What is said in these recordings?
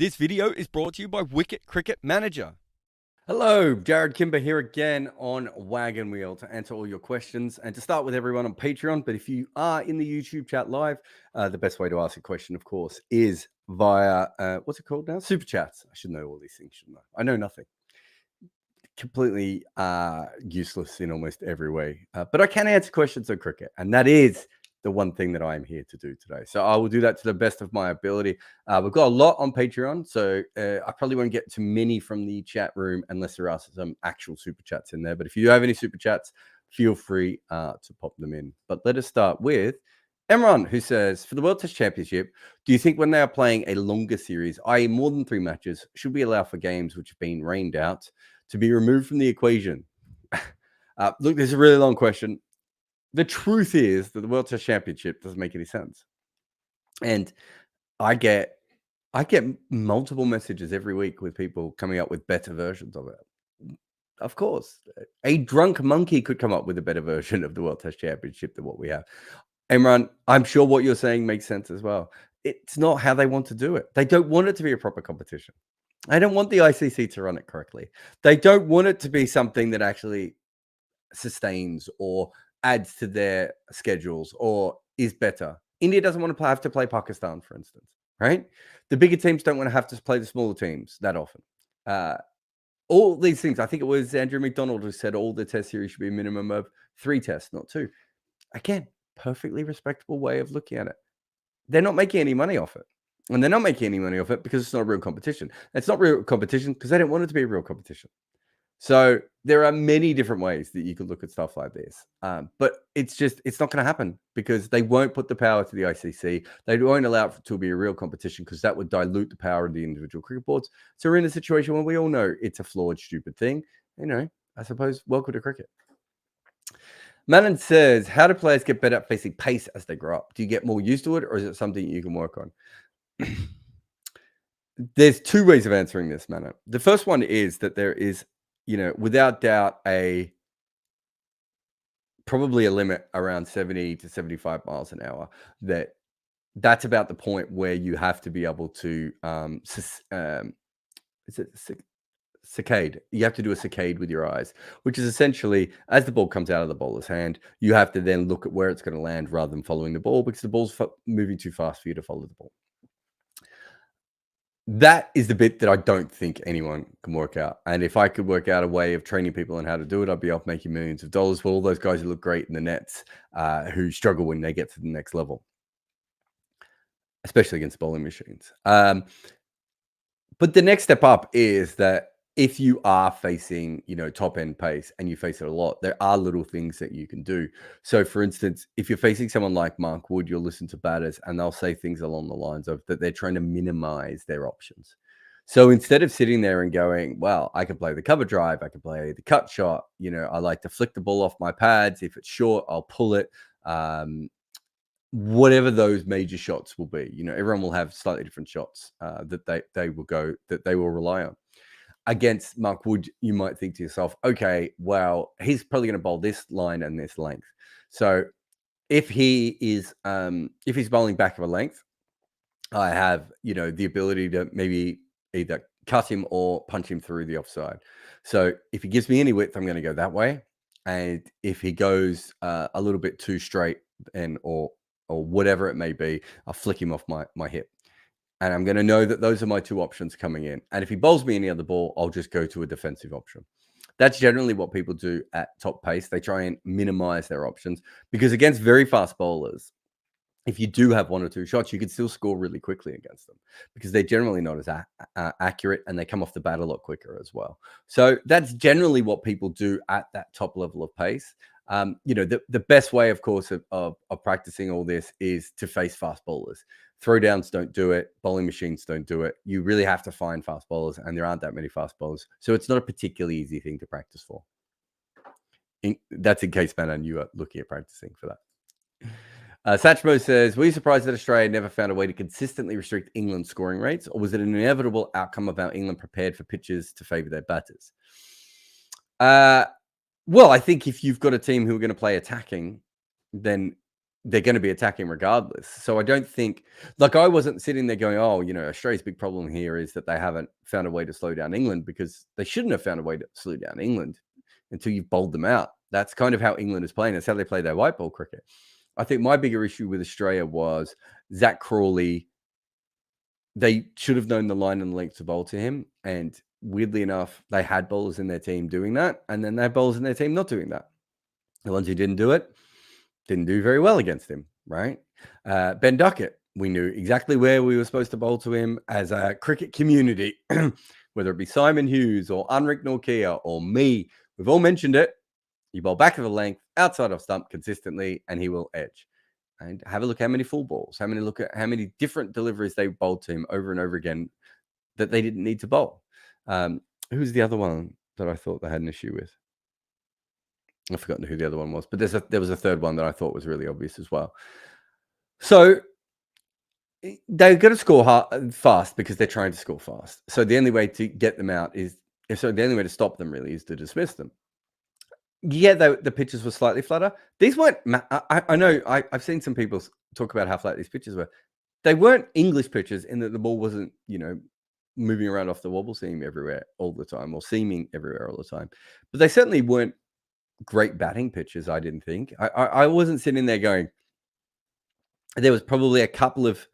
This video is brought to you by Wicket Cricket Manager. Hello, Jarrod Kimber here again on Wagon Wheel to answer all your questions and to start with everyone on Patreon. But if you are in the YouTube chat live, the best way to ask a question, of course, is via, what's it called now? Super Chats. I should know all these things, shouldn't I? I know nothing. Completely useless in almost every way. But I can answer questions on cricket, and that is the one thing that I'm here to do today. So I will do that to the best of my ability. We've got a lot on Patreon, so I probably won't get to many from the chat room unless there are some actual super chats in there. But if you have any super chats, feel free to pop them in. But let us start with Emron, who says, for the World Test Championship, do you think when they are playing a longer series, i.e. more than 3 matches, should we allow for games which have been rained out to be removed from the equation? Look, this is a really long question. The truth is that the World Test Championship doesn't make any sense. And I get multiple messages every week with people coming up with better versions of it. Of course, a drunk monkey could come up with a better version of the World Test Championship than what we have. Imran, I'm sure what you're saying makes sense as well. It's not how they want to do it. They don't want it to be a proper competition. They don't want the ICC to run it correctly. They don't want it to be something that actually sustains or adds to their schedules or is better. India doesn't want to have to play Pakistan, for instance, right? The bigger teams don't want to have to play the smaller teams that often. All these things, I think it was Andrew McDonald who said all the test series should be a minimum of 3 tests, not 2. Again, perfectly respectable way of looking at it. They're not making any money off it. And they're not making any money off it because it's not a real competition. It's not real competition because they don't want it to be a real competition. So there are many different ways that you can look at stuff like this. But it's not going to happen because they won't put the power to the ICC. They won't allow it to be a real competition because that would dilute the power of the individual cricket boards. So we're in a situation where we all know it's a flawed, stupid thing. I suppose, welcome to cricket. Manon says, how do players get better at facing pace as they grow up? Do you get more used to it or is it something you can work on? There's 2 ways of answering this, Manon. The first one is that there is, without doubt, probably a limit around 70 to 75 miles an hour. That's about the point where you have to be able to is it saccade? You have to do a saccade with your eyes, which is essentially as the ball comes out of the bowler's hand, you have to then look at where it's going to land rather than following the ball because the ball's moving too fast for you to follow the ball. That is the bit that I don't think anyone can work out. And if I could work out a way of training people on how to do it, I'd be off making millions of dollars for all those guys who look great in the nets, who struggle when they get to the next level, especially against bowling machines. But the next step up is that if you are facing, top end pace and you face it a lot, there are little things that you can do. So for instance, if you're facing someone like Mark Wood, you'll listen to batters and they'll say things along the lines of that they're trying to minimize their options. So instead of sitting there and going, well, I can play the cover drive, I can play the cut shot, I like to flick the ball off my pads. If it's short, I'll pull it. Whatever those major shots will be, everyone will have slightly different shots that they will rely on. Against Mark Wood, you might think to yourself, okay, well, he's probably going to bowl this line and this length. So if he is, if he's bowling back of a length, I have, the ability to maybe either cut him or punch him through the offside. So if he gives me any width, I'm going to go that way. And if he goes a little bit too straight or whatever it may be, I'll flick him off my hip. And I'm going to know that those are my 2 options coming in. And if he bowls me any other ball, I'll just go to a defensive option. That's generally what people do at top pace. They try and minimize their options because against very fast bowlers, if you do have 1 or 2 shots, you can still score really quickly against them because they're generally not as accurate and they come off the bat a lot quicker as well. So that's generally what people do at that top level of pace. The best way, of course, of practicing all this is to face fast bowlers. Throwdowns don't do it. Bowling machines don't do it. You really have to find fast bowlers, and there aren't that many fast bowlers. So it's not a particularly easy thing to practice for. That's in case, man, you are looking at practicing for that. Satchmo says, were you surprised that Australia never found a way to consistently restrict England's scoring rates, or was it an inevitable outcome of how England prepared for pitches to favour their batters? Well, I think if you've got a team who are going to play attacking, then they're going to be attacking regardless. So I don't think, like, I wasn't sitting there going, oh, Australia's big problem here is that they haven't found a way to slow down England, because they shouldn't have found a way to slow down England until you've bowled them out. That's kind of how England is playing. That's how they play their white ball cricket. I think my bigger issue with Australia was Zach Crawley. They should have known the line and the length to bowl to him. And weirdly enough, they had bowlers in their team doing that. And then they had bowlers in their team not doing that. The ones who didn't do it didn't do very well against him, right? Ben Duckett, we knew exactly where we were supposed to bowl to him as a cricket community, whether it be Simon Hughes or Anrik Norkia or me. We've all mentioned it. You bowl back of the length, outside of stump consistently, and he will edge. And have a look how many full balls, how many different deliveries they bowled to him over and over again that they didn't need to bowl. Who's the other one that I thought they had an issue with? I've forgotten who the other one was, but there was a third one that I thought was really obvious as well. So they're going to score fast because they're trying to score fast. So the only way to get them out the only way to stop them really is to dismiss them. Yeah, the pitches were slightly flatter. These weren't. I know. I've seen some people talk about how flat these pitches were. They weren't English pitches in that the ball wasn't, moving around off the wobble seam everywhere all the time, or seaming everywhere all the time. But they certainly weren't great batting pitches, I didn't think. I wasn't sitting there going, there was probably a couple of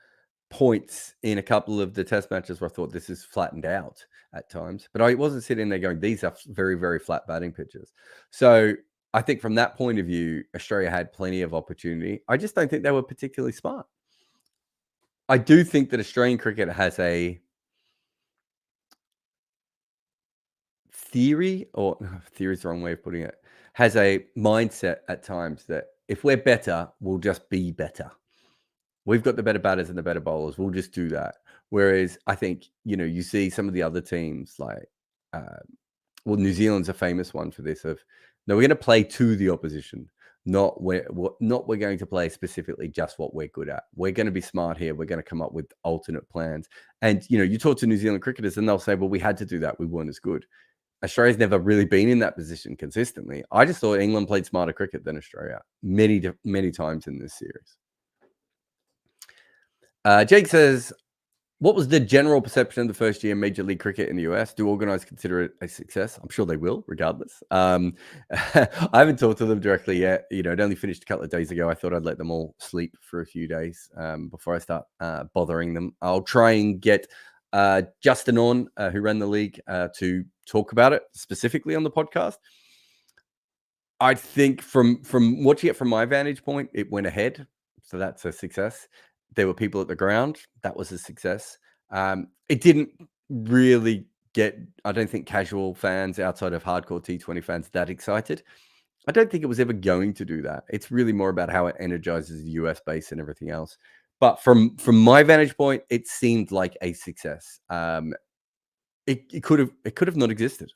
points in a couple of the test matches where I thought this is flattened out at times, but I wasn't sitting there going, these are very, very flat batting pitches. So I think from that point of view, Australia had plenty of opportunity. I just don't think they were particularly smart. I do think that Australian cricket has a theory, or theory is the wrong way of putting it, has a mindset at times that if we're better, we'll just be better. We've got the better batters and the better bowlers. We'll just do that. Whereas I think, you see some of the other teams like, New Zealand's a famous one for this of, no, we're going to play to the opposition, not we're going to play specifically just what we're good at. We're going to be smart here. We're going to come up with alternate plans. And, you talk to New Zealand cricketers and they'll say, well, we had to do that. We weren't as good. Australia's never really been in that position consistently. I just thought England played smarter cricket than Australia many, many times in this series. Jake says, what was the general perception of the first year Major League Cricket in the US? Do organizers consider it a success? I'm sure they will, regardless. I haven't talked to them directly yet. It only finished a couple of days ago. I thought I'd let them all sleep for a few days before I start bothering them. I'll try and get Justin on, who ran the league, to talk about it specifically on the podcast. I think from watching it from my vantage point, it went ahead. So that's a success. There were people at the ground. That was a success. It didn't really get, I don't think, casual fans outside of hardcore T20 fans that excited. I don't think it was ever going to do that. It's really more about how it energizes the US base and everything else. But from my vantage point, it seemed like a success. It could have not existed.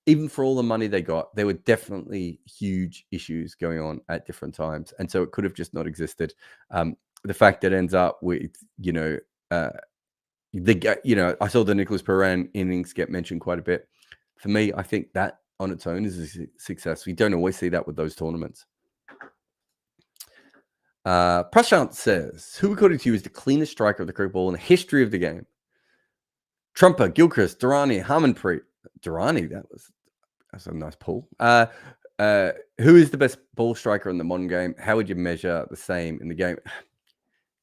Even for all the money they got, there were definitely huge issues going on at different times, and so it could have just not existed. The fact that it ends up with, I saw the Nicholas Perrin innings get mentioned quite a bit. For me, I think that on its own is a success. We don't always see that with those tournaments. Prashant says, who according to you is the cleanest striker of the cricket ball in the history of the game? Trumper, Gilchrist, Durrani, Harmanpreet. Durrani, that's a nice pull. Who is the best ball striker in the modern game? How would you measure the same in the game?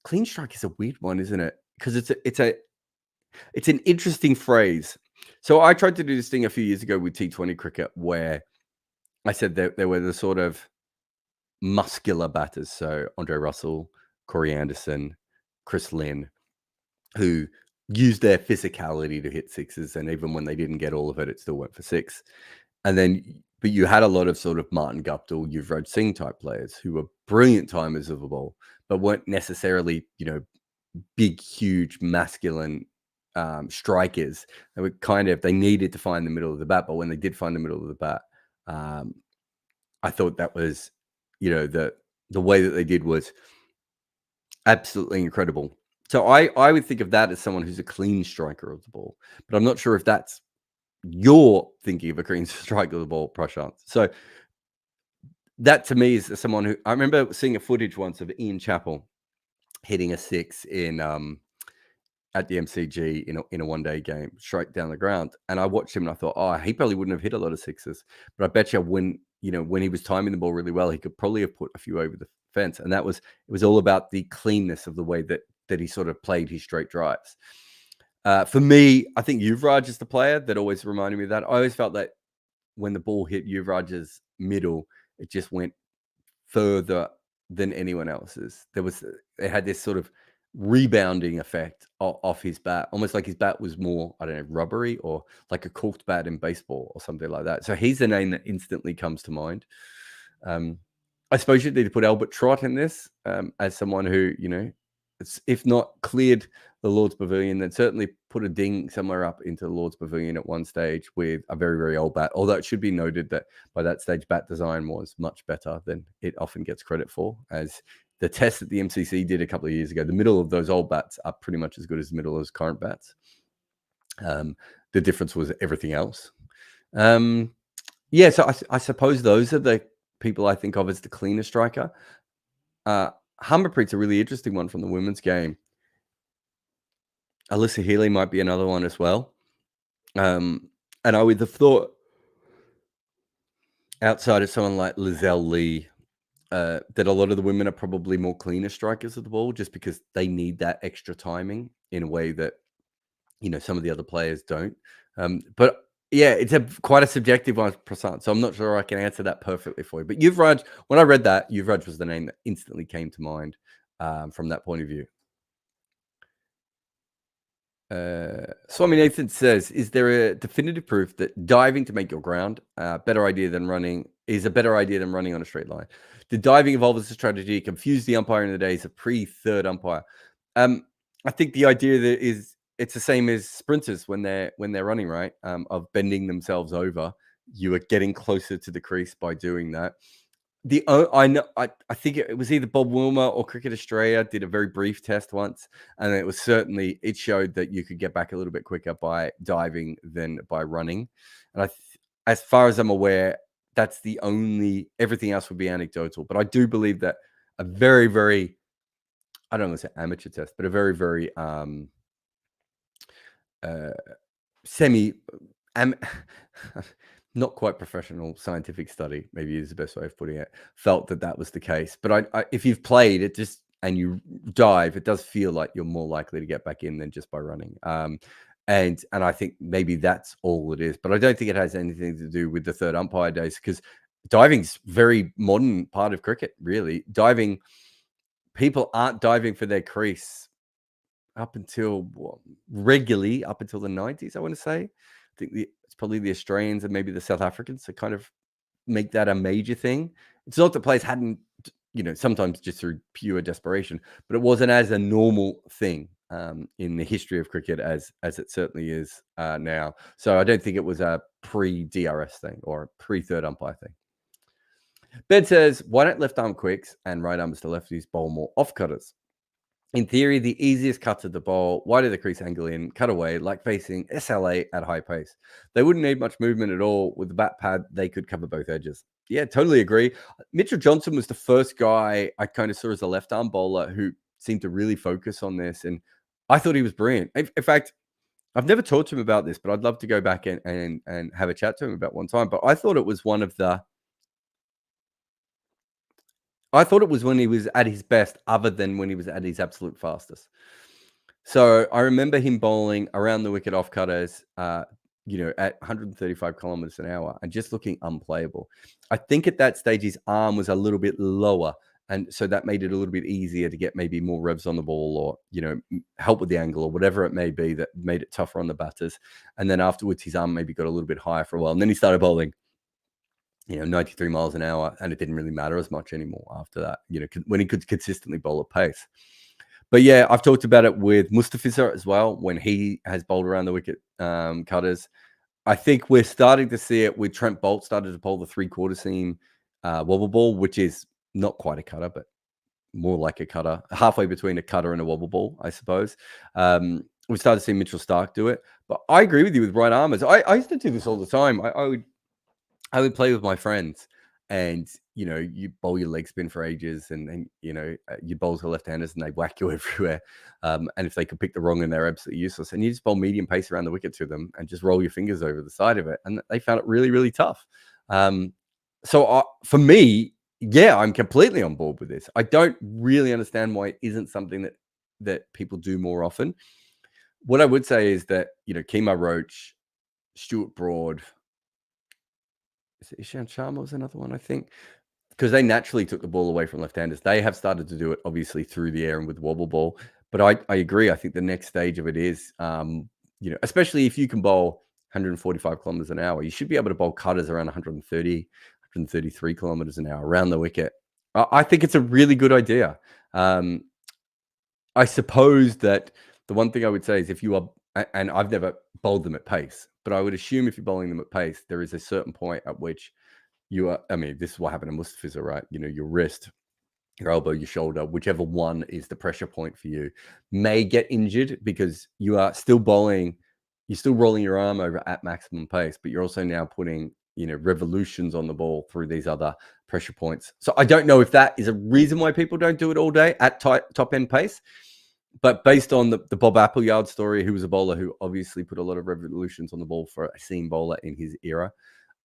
Clean strike is a weird one, isn't it? Because it's an interesting phrase. So I tried to do this thing a few years ago with T20 cricket where I said that there were the sort of muscular batters. So Andre Russell, Corey Anderson, Chris Lynn, who used their physicality to hit sixes. And even when they didn't get all of it, it still went for six. But you had a lot of sort of Martin Guptill, Yuvraj Singh type players who were brilliant timers of the ball, but weren't necessarily, big, huge, masculine strikers. They were they needed to find the middle of the bat, but when they did find the middle of the bat, I thought that was, the way that they did was absolutely incredible. So I would think of that as someone who's a clean striker of the ball, but I'm not sure if that's you're thinking of a clean striker of the ball, Prashant. So that to me is someone who I remember seeing a footage once of Ian Chappell hitting a six in at the MCG in a one-day game straight down the ground, and I watched him and I thought, oh, he probably wouldn't have hit a lot of sixes, but I bet you when he was timing the ball really well, he could probably have put a few over the fence, and it was all about the cleanness of the way that he sort of played his straight drives. For me, I think Yuvraj is the player that always reminded me of that. I always felt that when the ball hit Yuvraj's middle, it just went further than anyone else's. It had this sort of rebounding effect off his bat, almost like his bat was more, I don't know, rubbery or like a corked bat in baseball or something like that. So he's the name that instantly comes to mind. I suppose you need to put Albert Trott in this as someone who, if not cleared the Lord's Pavilion, then certainly put a ding somewhere up into the Lord's Pavilion at one stage with a very, very old bat. Although it should be noted that by that stage, bat design was much better than it often gets credit for. As the test that the MCC did a couple of years ago, the middle of those old bats are pretty much as good as the middle of those current bats. The difference was everything else. So I suppose those are the people I think of as the cleaner striker. Humberpreet's a really interesting one from the women's game. Alyssa Healy might be another one as well. And I would have thought, outside of someone like Lizelle Lee, that a lot of the women are probably more cleaner strikers of the ball just because they need that extra timing in a way that, some of the other players don't. But yeah, it's quite a subjective one, Prasant. So I'm not sure I can answer that perfectly for you. But Yuvraj, when I read that, Yuvraj was the name that instantly came to mind from that point of view. Swami Nathan says, is there a definitive proof that diving to make your ground is a better idea than running on a straight line? Did diving evolve as a strategy, confuse the umpire in the days of pre-third umpire? I think the idea that it's the same as sprinters when they're running, right? Of bending themselves over. You are getting closer to the crease by doing that. I think it was either Bob Wilmer or Cricket Australia did a very brief test once, and it showed that you could get back a little bit quicker by diving than by running. And as far as I'm aware, that's the only. Everything else would be anecdotal, but I do believe that a very, very, I don't want to say amateur test, but a very, very not quite professional scientific study, maybe is the best way of putting it, felt that was the case. But if you've played it and you dive, it does feel like you're more likely to get back in than just by running. And I think maybe that's all it is. But I don't think it has anything to do with the third umpire days, because diving's very modern part of cricket, really. Diving, people aren't diving for their crease regularly up until the 90s, I want to say. I think it's probably the Australians and maybe the South Africans that kind of make that a major thing. It's not that players hadn't, sometimes just through pure desperation, but it wasn't as a normal thing in the history of cricket as it certainly is now. So I don't think it was a pre-DRS thing or a pre-third umpire thing. Ben says, why don't left arm quicks and right arms to lefties bowl more off cutters? In theory, the easiest cut to the ball, wide of the crease angle in, cut away, like facing SLA at high pace. They wouldn't need much movement at all. With the bat pad, they could cover both edges. Yeah, totally agree. Mitchell Johnson was the first guy I kind of saw as a left-arm bowler who seemed to really focus on this, and I thought he was brilliant. In fact, I've never talked to him about this, but I'd love to go back and have a chat to him about one time. But I thought it was when he was at his best, other than when he was at his absolute fastest. So I remember him bowling around the wicket off cutters, at 135 kilometers an hour and just looking unplayable. I think at that stage, his arm was a little bit lower. And so that made it a little bit easier to get maybe more revs on the ball or, help with the angle or whatever it may be that made it tougher on the batters. And then afterwards, his arm maybe got a little bit higher for a while. And then he started bowling 93 miles an hour, and it didn't really matter as much anymore after that, when he could consistently bowl at pace. But yeah, I've talked about it with Mustafiza as well, when he has bowled around the wicket cutters. I think we're starting to see it with Trent Bolt started to bowl the 3/4 seam wobble ball, which is not quite a cutter, but more like a cutter, halfway between a cutter and a wobble ball, I suppose. We started to see Mitchell Starc do it. But I agree with you with right armers. I used to do this all the time. I would play with my friends and you bowl your leg spin for ages, and you bowl to left-handers and they whack you everywhere. And if they could pick the wrong, and they're absolutely useless. And you just bowl medium pace around the wicket to them and just roll your fingers over the side of it. And they found it really, really tough. So for me, yeah, I'm completely on board with this. I don't really understand why it isn't something that people do more often. What I would say is that, Kemar Roach, Stuart Broad, is it Ishant Sharma was another one, I think, because they naturally took the ball away from left-handers. They have started to do it, obviously, through the air and with wobble ball. But I agree. I think the next stage of it is, especially if you can bowl 145 kilometers an hour, you should be able to bowl cutters around 130, 133 kilometers an hour around the wicket. I think it's a really good idea. I suppose that the one thing I would say is if you are, and I've never bowled them at pace, but I would assume if you're bowling them at pace, there is a certain point at which you are, this is what happened to Mustafizer, right? Your wrist, your elbow, your shoulder, whichever one is the pressure point for you, may get injured because you are still bowling, you're still rolling your arm over at maximum pace, but you're also now putting, revolutions on the ball through these other pressure points. So I don't know if that is a reason why people don't do it all day at top end pace. But based on the Bob Appleyard story, who was a bowler who obviously put a lot of revolutions on the ball for a seam bowler in his era,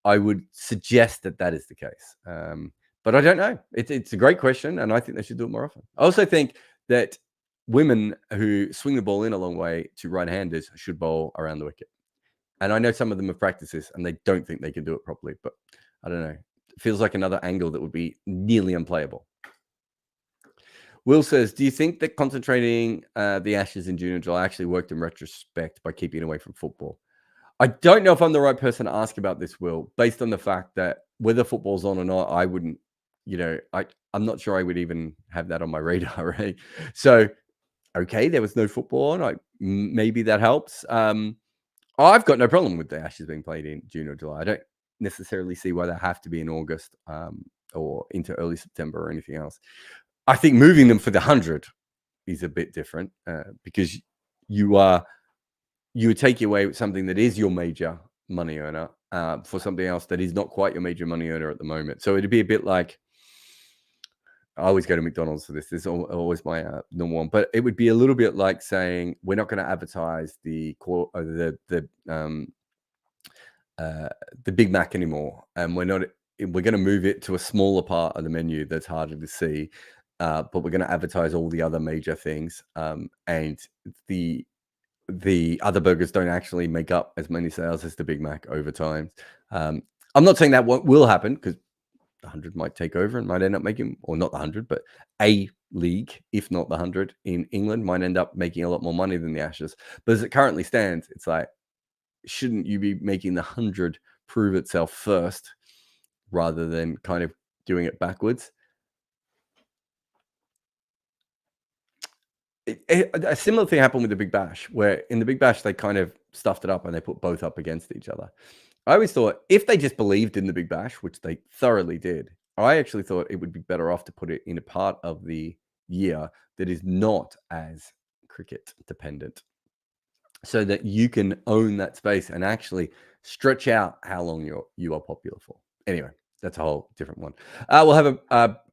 I would suggest that is the case. But I don't know. It's a great question, and I think they should do it more often. I also think that women who swing the ball in a long way to right-handers should bowl around the wicket. And I know some of them have practiced this, and they don't think they can do it properly. But I don't know. It feels like another angle that would be nearly unplayable. Will says, do you think that concentrating the Ashes in June and July actually worked in retrospect by keeping away from football? I don't know if I'm the right person to ask about this, Will, based on the fact that whether football's on or not, I wouldn't, I'm not sure I would even have that on my radar, right? So, okay, there was no football on. Maybe that helps. I've got no problem with the Ashes being played in June or July. I don't necessarily see why they have to be in August or into early September or anything else. I think moving them for the 100 is a bit different because you would take away something that is your major money earner for something else that is not quite your major money earner at the moment. So it'd be a bit like, I always go to McDonald's for this. This is always my normal one, but it would be a little bit like saying we're not going to advertise the Big Mac anymore, and we're going to move it to a smaller part of the menu that's harder to see. But we're going to advertise all the other major things, and the other burgers don't actually make up as many sales as the Big Mac over time. I'm not saying that will happen because the 100 might take over and might end up making, or not the 100, but a league, if not the 100 in England, might end up making a lot more money than the Ashes. But as it currently stands, it's like, shouldn't you be making the 100 prove itself first rather than kind of doing it backwards? A similar thing happened with the Big Bash, where in the Big Bash, they kind of stuffed it up and they put both up against each other. I always thought if they just believed in the Big Bash, which they thoroughly did, I actually thought it would be better off to put it in a part of the year that is not as cricket dependent, so that you can own that space and actually stretch out how long you are popular for. Anyway, that's a whole different one. We'll have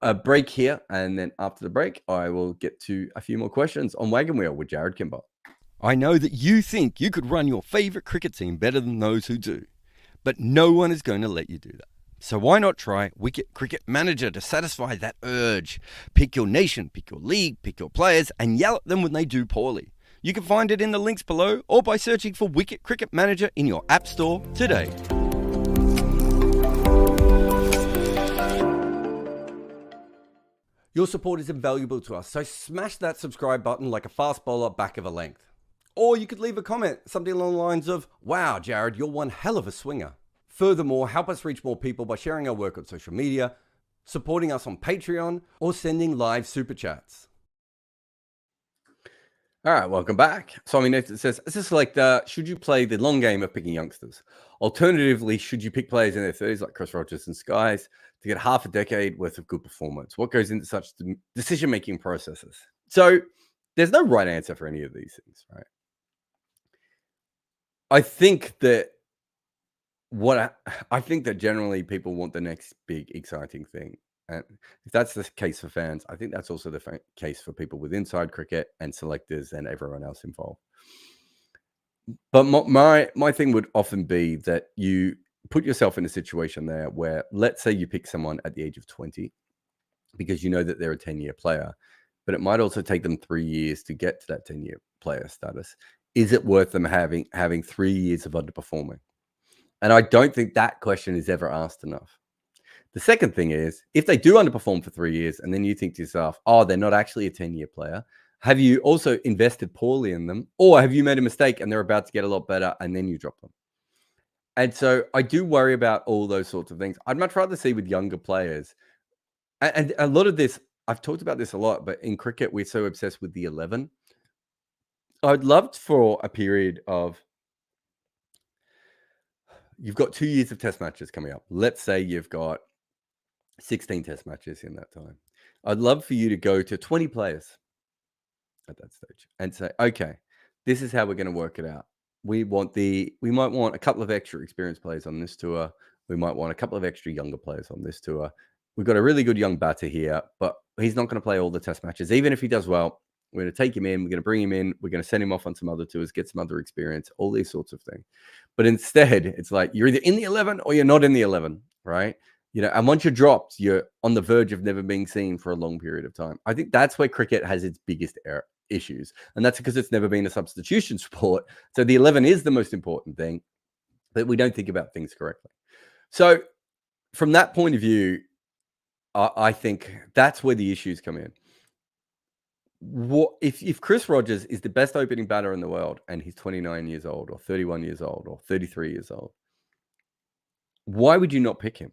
a break here, and then after the break, I will get to a few more questions on Wagon Wheel with Jarrod Kimber. I know that you think you could run your favourite cricket team better than those who do, but no one is going to let you do that. So why not try Wicket Cricket Manager to satisfy that urge? Pick your nation, pick your league, pick your players, and yell at them when they do poorly. You can find it in the links below or by searching for Wicket Cricket Manager in your app store today. Your support is invaluable to us, so smash that subscribe button like a fast bowler back of a length. Or you could leave a comment, something along the lines of, wow, Jarrod, you're one hell of a swinger. Furthermore, help us reach more people by sharing our work on social media, supporting us on Patreon, or sending live super chats. All right, welcome back. Swami Nathan says, is this like should you play the long game of picking youngsters? Alternatively, should you pick players in their 30s like Chris Rogers and Skies to get half a decade worth of good performance? What goes into such decision-making processes? So there's no right answer for any of these things, right? I think that I think that generally people want the next big exciting thing. And if that's the case for fans, I think that's also the case for people with inside cricket and selectors and everyone else involved. But my thing would often be that you put yourself in a situation there where, let's say you pick someone at the age of 20 because you know that they're a 10-year player, but it might also take them 3 years to get to that 10-year player status. Is it worth them having 3 years of underperforming? And I don't think that question is ever asked enough. The second thing is, if they do underperform for 3 years and then you think to yourself, oh, they're not actually a 10-year player, have you also invested poorly in them? Or have you made a mistake and they're about to get a lot better and then you drop them? And so I do worry about all those sorts of things. I'd much rather see with younger players. And a lot of this, I've talked about this a lot, but in cricket, we're so obsessed with the 11. I'd love for a period of, you've got 2 years of test matches coming up. Let's say you've got 16 test matches in that time. I'd love for you to go to 20 players at that stage and say, okay, this is how we're going to work it out. We might want a couple of extra experienced players on this tour. We might want a couple of extra younger players on this tour. We've got a really good young batter here, but he's not going to play all the test matches. Even if he does well, we're going to take him in. We're going to bring him in. We're going to send him off on some other tours, get some other experience, all these sorts of things. But instead, it's like you're either in the 11 or you're not in the 11, right? And once you're dropped, you're on the verge of never being seen for a long period of time. I think that's where cricket has its biggest issues. And that's because it's never been a substitution sport. So the 11 is the most important thing, but we don't think about things correctly. So from that point of view, I think that's where the issues come in. If Chris Rogers is the best opening batter in the world and he's 29 years old or 31 years old or 33 years old, why would you not pick him?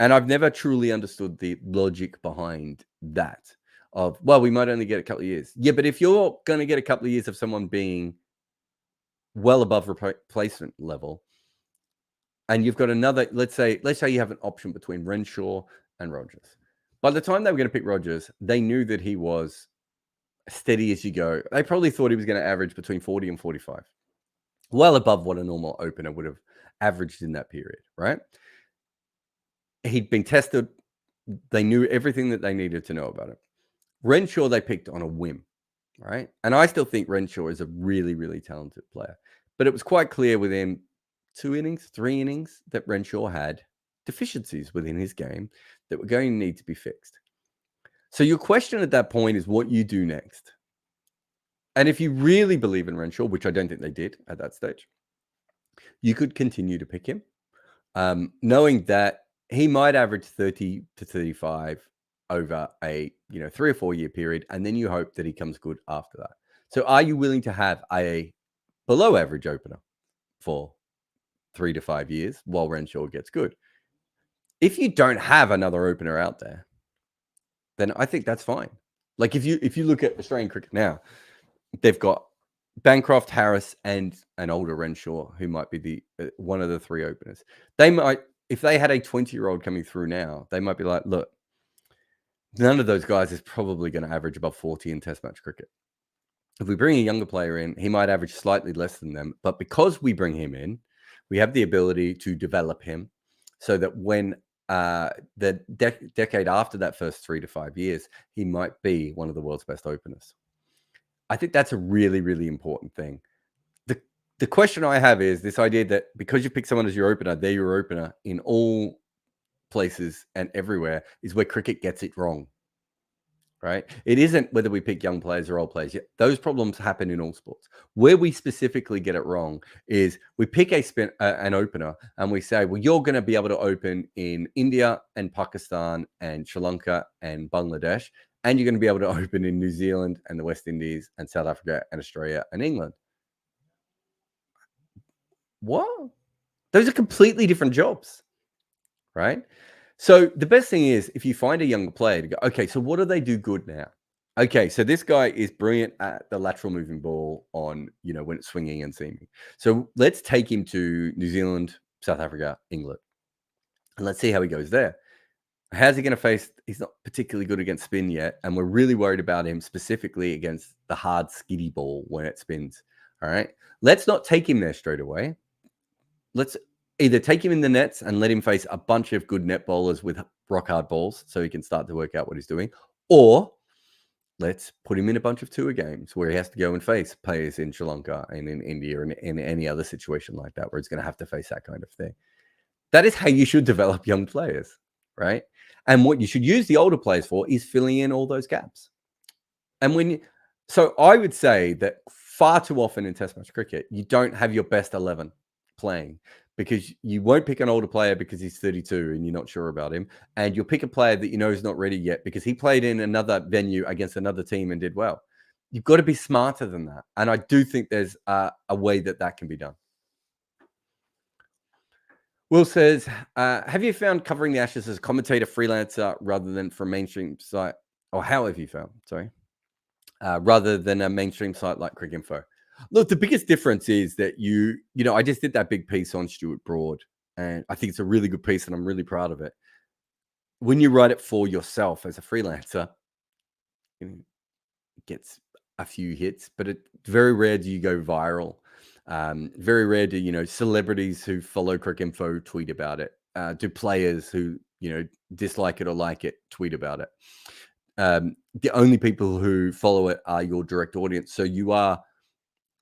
And I've never truly understood the logic behind that of, well, we might only get a couple of years. Yeah, but if you're going to get a couple of years of someone being well above replacement level, and you've got another, let's say you have an option between Renshaw and Rogers. By the time they were going to pick Rogers, they knew that he was steady as you go. They probably thought he was going to average between 40 and 45, well above what a normal opener would have averaged in that period, right? He'd been tested. They knew everything that they needed to know about it. Renshaw, they picked on a whim, right? And I still think Renshaw is a really, really talented player. But it was quite clear within 3 innings, that Renshaw had deficiencies within his game that were going to need to be fixed. So your question at that point is what you do next. And if you really believe in Renshaw, which I don't think they did at that stage, you could continue to pick him, knowing that he might average 30 to 35 over a 3 or 4 year period, and then you hope that he comes good after that. So are you willing to have a below average opener for 3 to 5 years while Renshaw gets good? If you don't have another opener out there, then I think that's fine. Like if you look at Australian cricket now, they've got Bancroft, Harris, and an older Renshaw who might be the one of the 3 openers. They might, if they had a 20-year-old coming through now, they might be like, look, none of those guys is probably going to average above 40 in test match cricket. If we bring a younger player in, he might average slightly less than them. But because we bring him in, we have the ability to develop him so that when the decade after that first 3 to 5 years, he might be one of the world's best openers. I think that's a really, really important thing. The question I have is this idea that because you pick someone as your opener, they're your opener in all places and everywhere is where cricket gets it wrong, right? It isn't whether we pick young players or old players. Those problems happen in all sports. Where we specifically get it wrong is we pick an opener and we say, well, you're going to be able to open in India and Pakistan and Sri Lanka and Bangladesh, and you're going to be able to open in New Zealand and the West Indies and South Africa and Australia and England. What? Those are completely different jobs, right? So the best thing is if you find a younger player to go, okay, so what do they do good now? Okay, so this guy is brilliant at the lateral moving ball on, when it's swinging and seaming. So let's take him to New Zealand, South Africa, England, and let's see how he goes there. How's he going to face? He's not particularly good against spin yet, and we're really worried about him specifically against the hard skiddy ball when it spins. All right, let's not take him there straight away. Let's either take him in the nets and let him face a bunch of good net bowlers with rock hard balls so he can start to work out what he's doing, or let's put him in a bunch of tour games where he has to go and face players in Sri Lanka and in India and in any other situation like that where he's going to have to face that kind of thing. That is how you should develop young players, right? And what you should use the older players for is filling in all those gaps. And so I would say that far too often in Test match cricket, you don't have your best 11 playing, because you won't pick an older player because he's 32 and you're not sure about him. And you'll pick a player that you know is not ready yet because he played in another venue against another team and did well. You've got to be smarter than that. And I do think there's a way that can be done. Will says, have you found covering the Ashes as a commentator freelancer rather than for a mainstream site? Or how have you found, rather than a mainstream site like Cricinfo? Look, the biggest difference is that I just did that big piece on Stuart Broad, and I think it's a really good piece and I'm really proud of it. When you write it for yourself as a freelancer, it gets a few hits, but it's very rare do you go viral. Very rare do, celebrities who follow Cricinfo tweet about it. Do players who, dislike it or like it tweet about it. The only people who follow it are your direct audience. So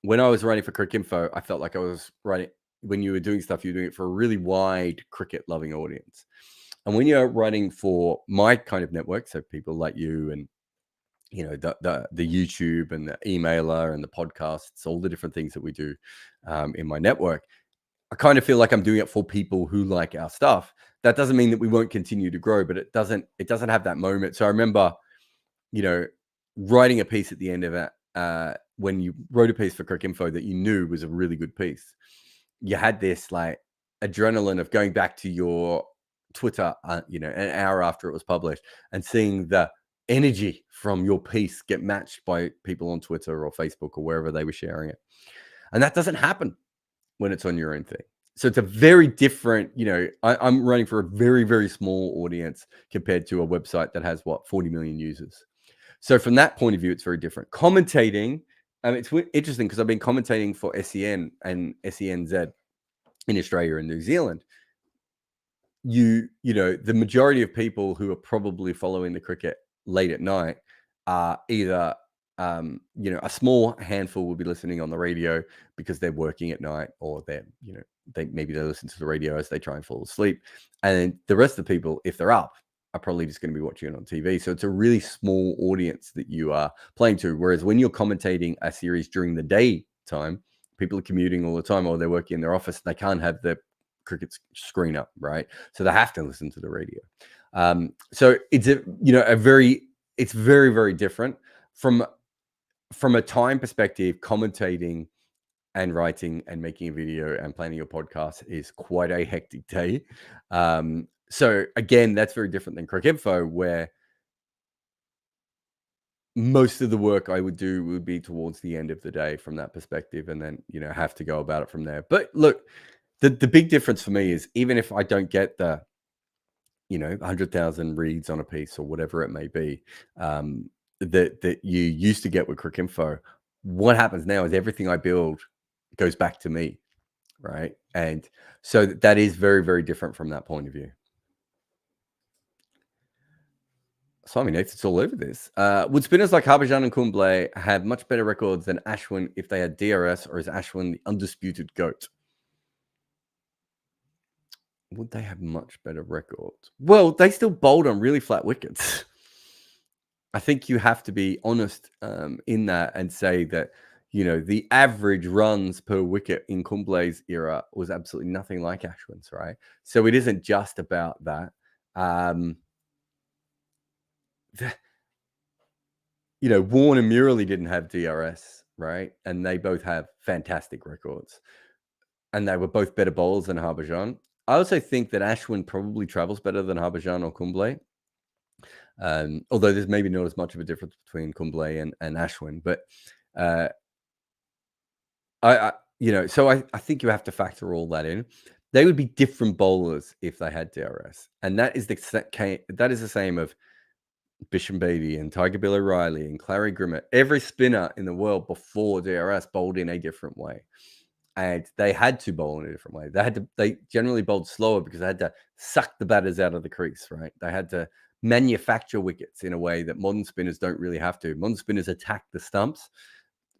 when I was writing for Cricinfo, I felt like I was writing, when you were doing stuff, you're doing it for a really wide cricket loving audience. And when you're writing for my kind of network, so people like you and, the YouTube and the emailer and the podcasts, all the different things that we do in my network, I kind of feel like I'm doing it for people who like our stuff. That doesn't mean that we won't continue to grow, but it doesn't have that moment. So I remember, writing a piece at the end of it, when you wrote a piece for Cricinfo that you knew was a really good piece, you had this like adrenaline of going back to your Twitter, an hour after it was published and seeing the energy from your piece get matched by people on Twitter or Facebook or wherever they were sharing it. And that doesn't happen when it's on your own thing. So it's a very different, I'm running for a very, very small audience compared to a website that has 40 million users. So from that point of view, it's very different. Commentating, it's interesting because I've been commentating for SEN and SENZ in Australia and New Zealand. The majority of people who are probably following the cricket late at night are either, a small handful will be listening on the radio because they're working at night, or they listen to the radio as they try and fall asleep. And the rest of the people, if they're up, are probably just going to be watching it on TV. So it's a really small audience that you are playing to. Whereas when you're commentating a series during the daytime, people are commuting all the time, or they're working in their office. They can't have the cricket screen up, right? So they have to listen to the radio. So it's it's very, very different from a time perspective. Commentating and writing and making a video and planning your podcast is quite a hectic day. So again, that's very different than Cricinfo, where most of the work I would do would be towards the end of the day from that perspective, and then, have to go about it from there. But look, the big difference for me is, even if I don't get the, 100,000 reads on a piece or whatever it may be, that you used to get with Cricinfo, what happens now is everything I build goes back to me, right? And so that is very, very different from that point of view. Swami Nath, it's all over this. Would spinners like Harbhajan and Kumble have much better records than Ashwin if they had DRS, or is Ashwin the undisputed GOAT? Would they have much better records? Well, they still bowled on really flat wickets. I think you have to be honest in that and say that, the average runs per wicket in Kumble's era was absolutely nothing like Ashwin's, right? So it isn't just about that. Warne and Murali didn't have DRS, right? And they both have fantastic records. And they were both better bowlers than Harbhajan. I also think that Ashwin probably travels better than Harbhajan or Kumble. Although there's maybe not as much of a difference between Kumble and Ashwin. But so I think you have to factor all that in. They would be different bowlers if they had DRS. And that is the same of Bisham Beatty and Tiger Bill O'Reilly and Clary Grimmett. Every spinner in the world before DRS bowled in a different way. and they had to bowl in a different way. They generally bowled slower because they had to suck the batters out of the crease, right? They had to manufacture wickets in a way that modern spinners don't really have to. Modern spinners attack the stumps.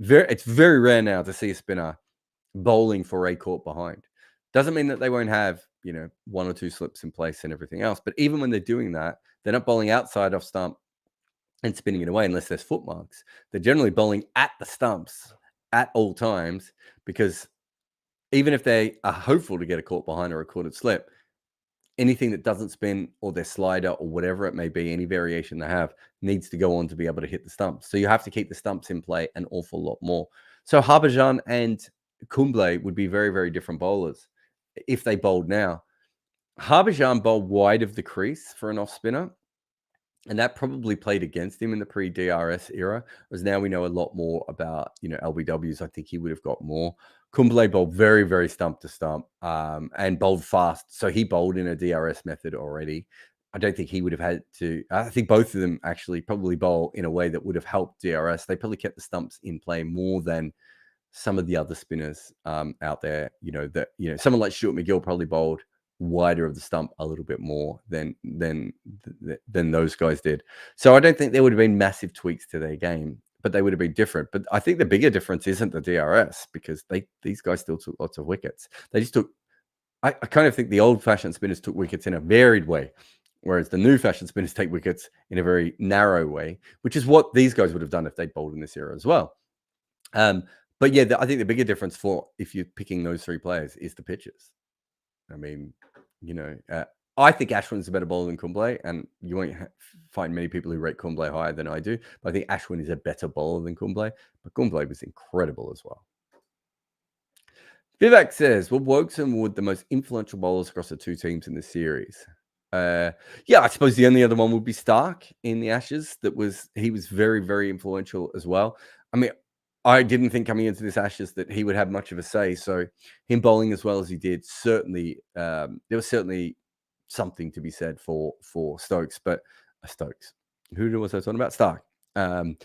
It's very rare now to see a spinner bowling for a caught behind. Doesn't mean that they won't have, one or two slips in place and everything else. But even when they're doing that, they're not bowling outside off stump and spinning it away unless there's foot marks. They're generally bowling at the stumps at all times, because even if they are hopeful to get a caught behind or a caught slip, anything that doesn't spin, or their slider or whatever it may be, any variation they have, needs to go on to be able to hit the stumps. So you have to keep the stumps in play an awful lot more. So Harbhajan and Kumble would be very, very different bowlers if they bowled now. Harbhajan bowled wide of the crease for an off spinner, and that probably played against him in the pre-DRS era, whereas now we know a lot more about, LBWs. I think he would have got more. Kumble bowled very, very stump to stump, and bowled fast. So he bowled in a DRS method already. I don't think he would have had to. I think both of them actually probably bowl in a way that would have helped DRS. They probably kept the stumps in play more than some of the other spinners out there. Someone like Stuart McGill probably bowled wider of the stump a little bit more than those guys did. So I don't think there would have been massive tweaks to their game, but they would have been different. But I think the bigger difference isn't the DRS, because these guys still took lots of wickets. They just took. I kind of think the old-fashioned spinners took wickets in a varied way, whereas the new-fashioned spinners take wickets in a very narrow way, which is what these guys would have done if they bowled in this era as well. But yeah, I think the bigger difference for, if you're picking those three players, is the pitches. I mean, I think Ashwin's a better bowler than Kumble, and you won't find many people who rate Kumble higher than I do. But I think Ashwin is a better bowler than Kumble, but Kumble was incredible as well. Vivek says, were Woakes and Wood the most influential bowlers across the two teams in the series? Yeah, I suppose the only other one would be Stark in the Ashes. He was very, very influential as well. I mean, I didn't think coming into this Ashes that he would have much of a say. So him bowling as well as he did, certainly there was certainly something to be said for Stokes. But Stokes, who was I talking about? Stark. That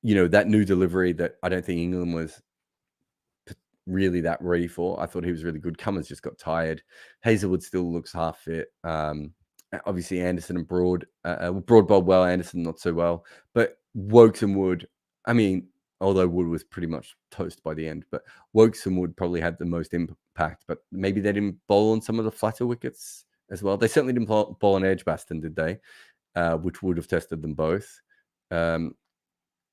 new delivery that I don't think England was really that ready for. I thought he was really good. Cummins just got tired. Hazelwood still looks half fit. Obviously Anderson and Broad bowled well, Anderson not so well. But Woakes and Wood, I mean, although Wood was pretty much toast by the end, but Woakes and Wood probably had the most impact. But maybe they didn't bowl on some of the flatter wickets as well. They certainly didn't bowl on Edgbaston, did they? Which would have tested them both. I'm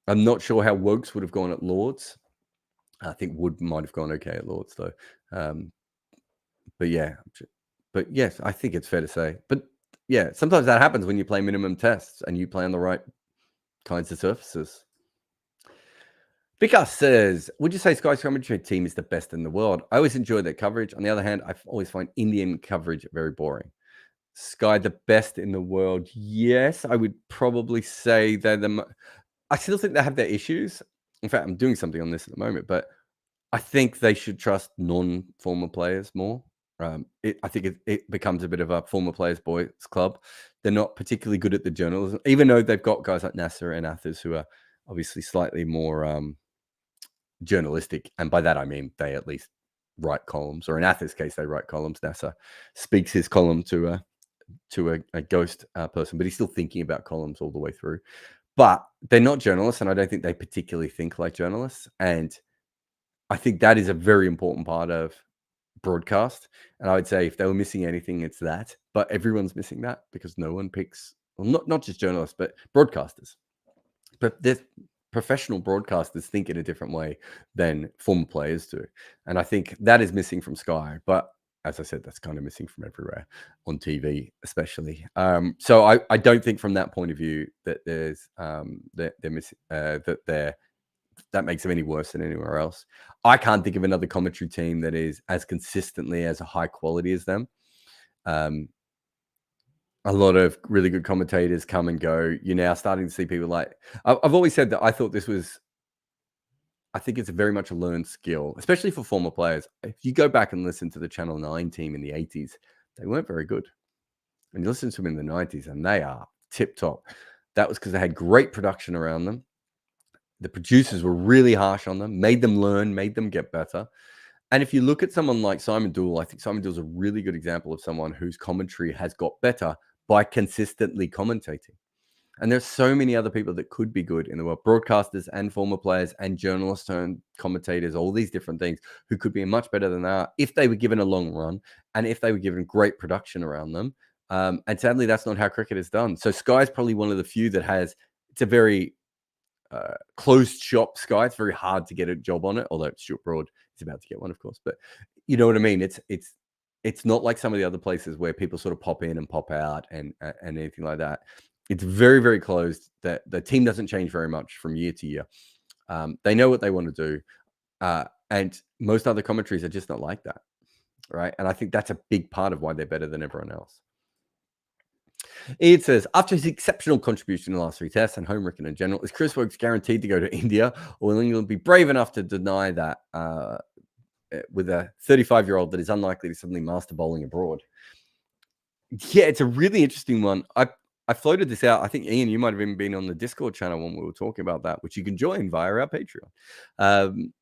not sure how Woakes would have gone at Lords. I think Wood might have gone okay at Lords, though. But yes, I think it's fair to say. But yeah, sometimes that happens when you play minimum tests and you play on the right kinds of surfaces. Vikas says, would you say Sky's commentary team is the best in the world? I always enjoy their coverage. On the other hand, I always find Indian coverage very boring. Sky the best in the world? Yes, I would probably say they're I still think they have their issues. In fact, I'm doing something on this at the moment, but I think they should trust non-former players more. I think it becomes a bit of a former players boys club. They're not particularly good at the journalism, even though they've got guys like Nasser and Athers who are obviously slightly more journalistic. And by that, I mean they at least write columns, or in Athers' case, they write columns. Nasser speaks his column to a ghost person, but he's still thinking about columns all the way through. But they're not journalists, and I don't think they particularly think like journalists. And I think that is a very important part of broadcast. And I would say if they were missing anything, it's that. But everyone's missing that because no one picks, well, not just journalists, but broadcasters. But the professional broadcasters think in a different way than former players do. And I think that is missing from Sky. But as I said, that's kind of missing from everywhere, on TV especially. So I don't think from that point of view that there's they're missing that makes them any worse than anywhere else. I can't think of another commentary team that is as consistently as a high quality as them. A lot of really good commentators come and go. You're now starting to see people like, I've always said that I thought this was, I think it's very much a learned skill, especially for former players. If you go back and listen to the Channel 9 team in the 80s, they weren't very good. And you listen to them in the 90s and they are tip top. That was because they had great production around them. The producers were really harsh on them, made them learn, made them get better. And if you look at someone like Simon Doull, I think Simon Doull's a really good example of someone whose commentary has got better by consistently commentating. And there's so many other people that could be good in the world, broadcasters and former players and journalists and commentators, all these different things, who could be much better than that if they were given a long run and if they were given great production around them. And sadly, that's not how cricket is done. So Sky's probably one of the few that has, it's a very closed shop Sky. It's very hard to get a job on it, although Stuart Broad is about to get one, of course. But you know what I mean? It's not like some of the other places where people sort of pop in and pop out and anything like that. It's very, very closed. That the team doesn't change very much from year to year. They know what they want to do. And most other commentaries are just not like that, right? And I think that's a big part of why they're better than everyone else. It says, after his exceptional contribution in the last 3 tests and home cricket in general, is Chris Woakes guaranteed to go to India, or will England be brave enough to deny that with a 35-year-old that is unlikely to suddenly master bowling abroad? Yeah, it's a really interesting one. I floated this out. I think, Ian, you might have even been on the Discord channel when we were talking about that, which you can join via our Patreon.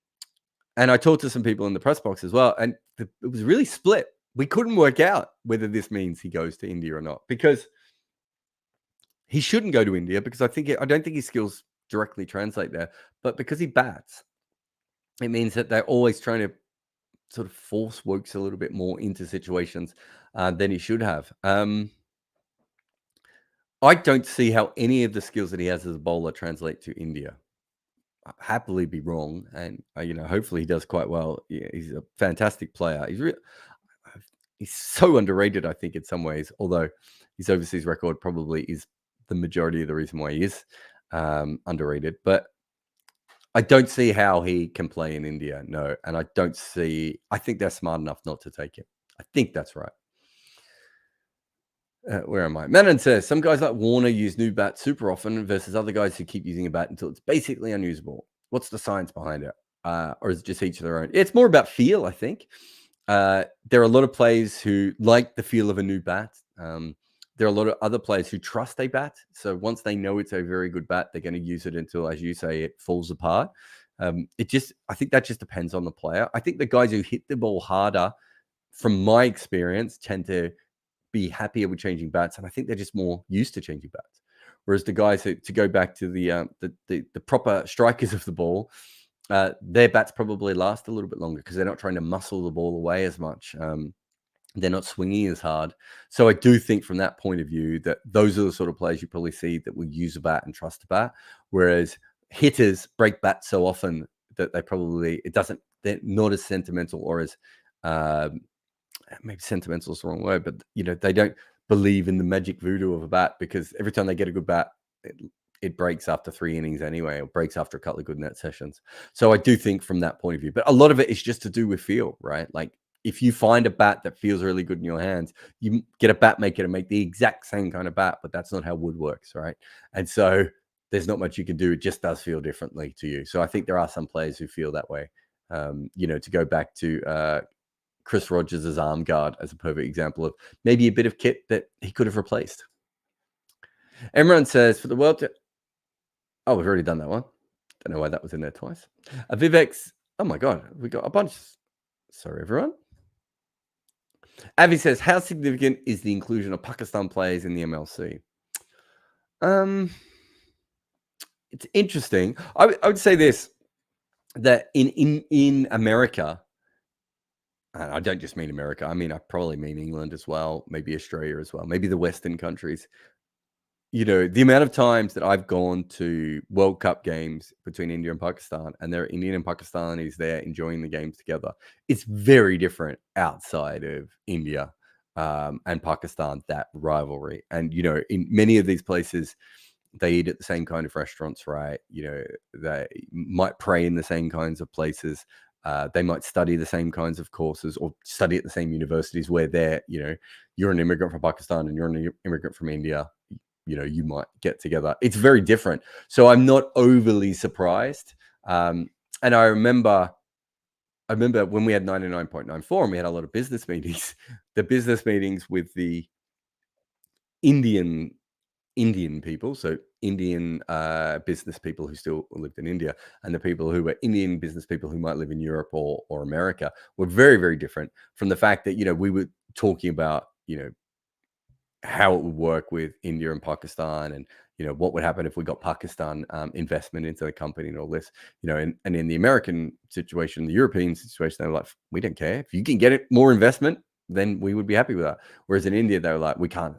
And I talked to some people in the press box as well, and it was really split. We couldn't work out whether this means he goes to India or not, because he shouldn't go to India, because I don't think his skills directly translate there, but because he bats, it means that they're always trying to sort of force Woakes a little bit more into situations than he should have. I don't see how any of the skills that he has as a bowler translate to India. I'll happily be wrong, and hopefully he does quite well. Yeah, he's a fantastic player. He's so underrated, I think, in some ways, although his overseas record probably is the majority of the reason why he is underrated. But I don't see how he can play in India, no. And I think they're smart enough not to take him. I think that's right. Where am I? Manon says, some guys like Warner use new bats super often versus other guys who keep using a bat until it's basically unusable. What's the science behind it? Or is it just each of their own? It's more about feel, I think. There are a lot of players who like the feel of a new bat. There are a lot of other players who trust a bat. So once they know it's a very good bat, they're going to use it until, as you say, it falls apart. I think that just depends on the player. I think the guys who hit the ball harder, from my experience, tend to be happier with changing bats, and I think they're just more used to changing bats. Whereas the guys to go back to the proper strikers of the ball, their bats probably last a little bit longer because they're not trying to muscle the ball away as much. They're not swinging as hard. So I do think from that point of view that those are the sort of players you probably see that will use a bat and trust a bat. Whereas hitters break bats so often that they're not as sentimental or as maybe sentimental is the wrong word, but they don't believe in the magic voodoo of a bat, because every time they get a good bat, it breaks after 3 innings anyway, or breaks after a couple of good net sessions. So I do think from that point of view, but a lot of it is just to do with feel, right? Like if you find a bat that feels really good in your hands, you get a bat maker to make the exact same kind of bat, but that's not how wood works, right? And so there's not much you can do. It just does feel differently to you. So I think there are some players who feel that way. To go back to Chris Rogers' arm guard as a perfect example of maybe a bit of kit that he could have replaced. Emran says, for the World... Oh, we've already done that one. Don't know why that was in there twice. Vivek's... Oh my God, we got a bunch. Sorry, everyone. Avi says, how significant is the inclusion of Pakistan players in the MLC? It's interesting. I would say this, that in America, and I don't just mean America, I probably mean England as well, maybe Australia as well, maybe the Western countries. The amount of times that I've gone to World Cup games between India and Pakistan, and there are Indian and Pakistanis there enjoying the games together, it's very different outside of India and Pakistan, that rivalry. And, in many of these places, they eat at the same kind of restaurants, right? They might pray in the same kinds of places. They might study the same kinds of courses or study at the same universities where you're an immigrant from Pakistan and you're an immigrant from India. You might get together. It's very different. So I'm not overly surprised. And I remember when we had 99.94 and we had a lot of business meetings, the business meetings with the Indian people, so Indian business people who still lived in India and the people who were Indian business people who might live in Europe or America were very, very different from the fact that, we were talking about, how it would work with India and Pakistan and, what would happen if we got Pakistan investment into the company and all this, and in the American situation, the European situation, they were like, we don't care. If you can get it more investment, then we would be happy with that. Whereas in India, they were like, we can't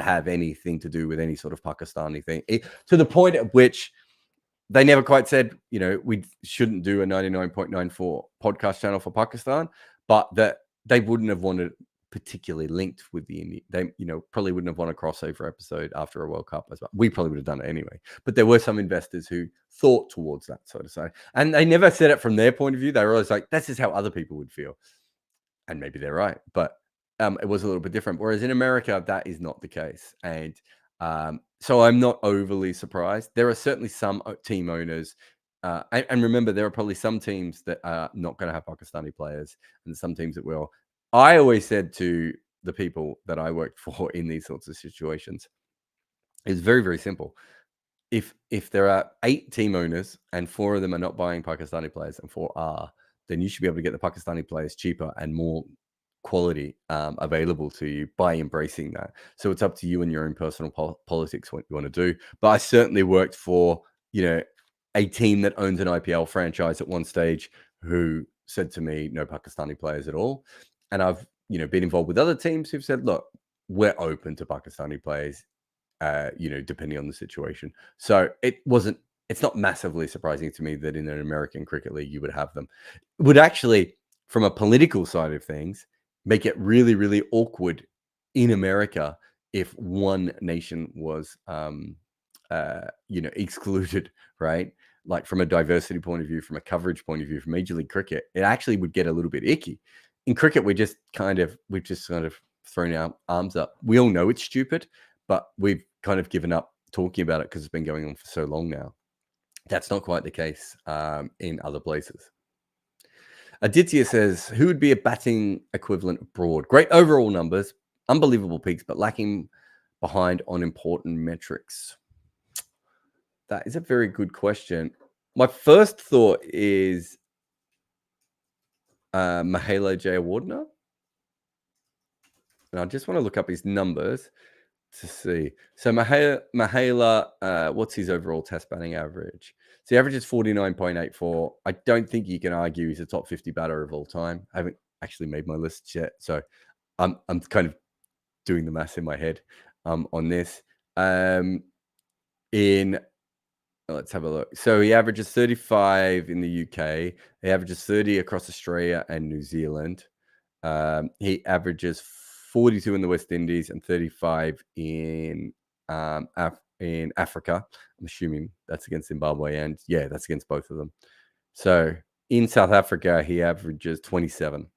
have anything to do with any sort of Pakistani thing, to the point at which they never quite said, we shouldn't do a 99.94 podcast channel for Pakistan, but that they wouldn't have wanted particularly linked with the Indian. They, probably wouldn't have wanted a crossover episode after a World Cup as well. We probably would have done it anyway. But there were some investors who thought towards that, so to say. And they never said it from their point of view. They were always like, this is how other people would feel. And maybe they're right. But it was a little bit different. Whereas in America, that is not the case. And so I'm not overly surprised. There are certainly some team owners. And remember, there are probably some teams that are not going to have Pakistani players and some teams that will. I always said to the people that I worked for in these sorts of situations, it's very, very simple. If there are 8 team owners and 4 of them are not buying Pakistani players and 4 are, then you should be able to get the Pakistani players cheaper and more quality available to you by embracing that. So it's up to you and your own personal politics what you want to do. But I certainly worked for, a team that owns an IPL franchise at one stage who said to me, no Pakistani players at all. And I've, been involved with other teams who've said, look, we're open to Pakistani players, depending on the situation. So it's not massively surprising to me that in an American cricket league, you would have them. It would actually, from a political side of things, make it really, really awkward in America if one nation was, excluded, right? Like from a diversity point of view, from a coverage point of view, from Major League Cricket, it actually would get a little bit icky. In cricket, we've just kind of thrown our arms up. We all know it's stupid, but we've kind of given up talking about it because it's been going on for so long now. That's not quite the case in other places. Aditya says, who would be a batting equivalent abroad? Great overall numbers, unbelievable peaks, but lacking behind on important metrics. That is a very good question. My first thought is Mahela Jayawardene. And I just want to look up his numbers to see. So Mahela, what's his overall test batting average? So the average is 49.84. I don't think you can argue he's a top 50 batter of all time. I haven't actually made my list yet, so I'm kind of doing the maths in my head on this. Let's have a look. So he averages 35 in the UK. He averages 30 across Australia and New Zealand. He averages 42 in the West Indies and 35 in Africa. I'm assuming that's against Zimbabwe, and yeah, that's against both of them. So in South Africa, he averages 27.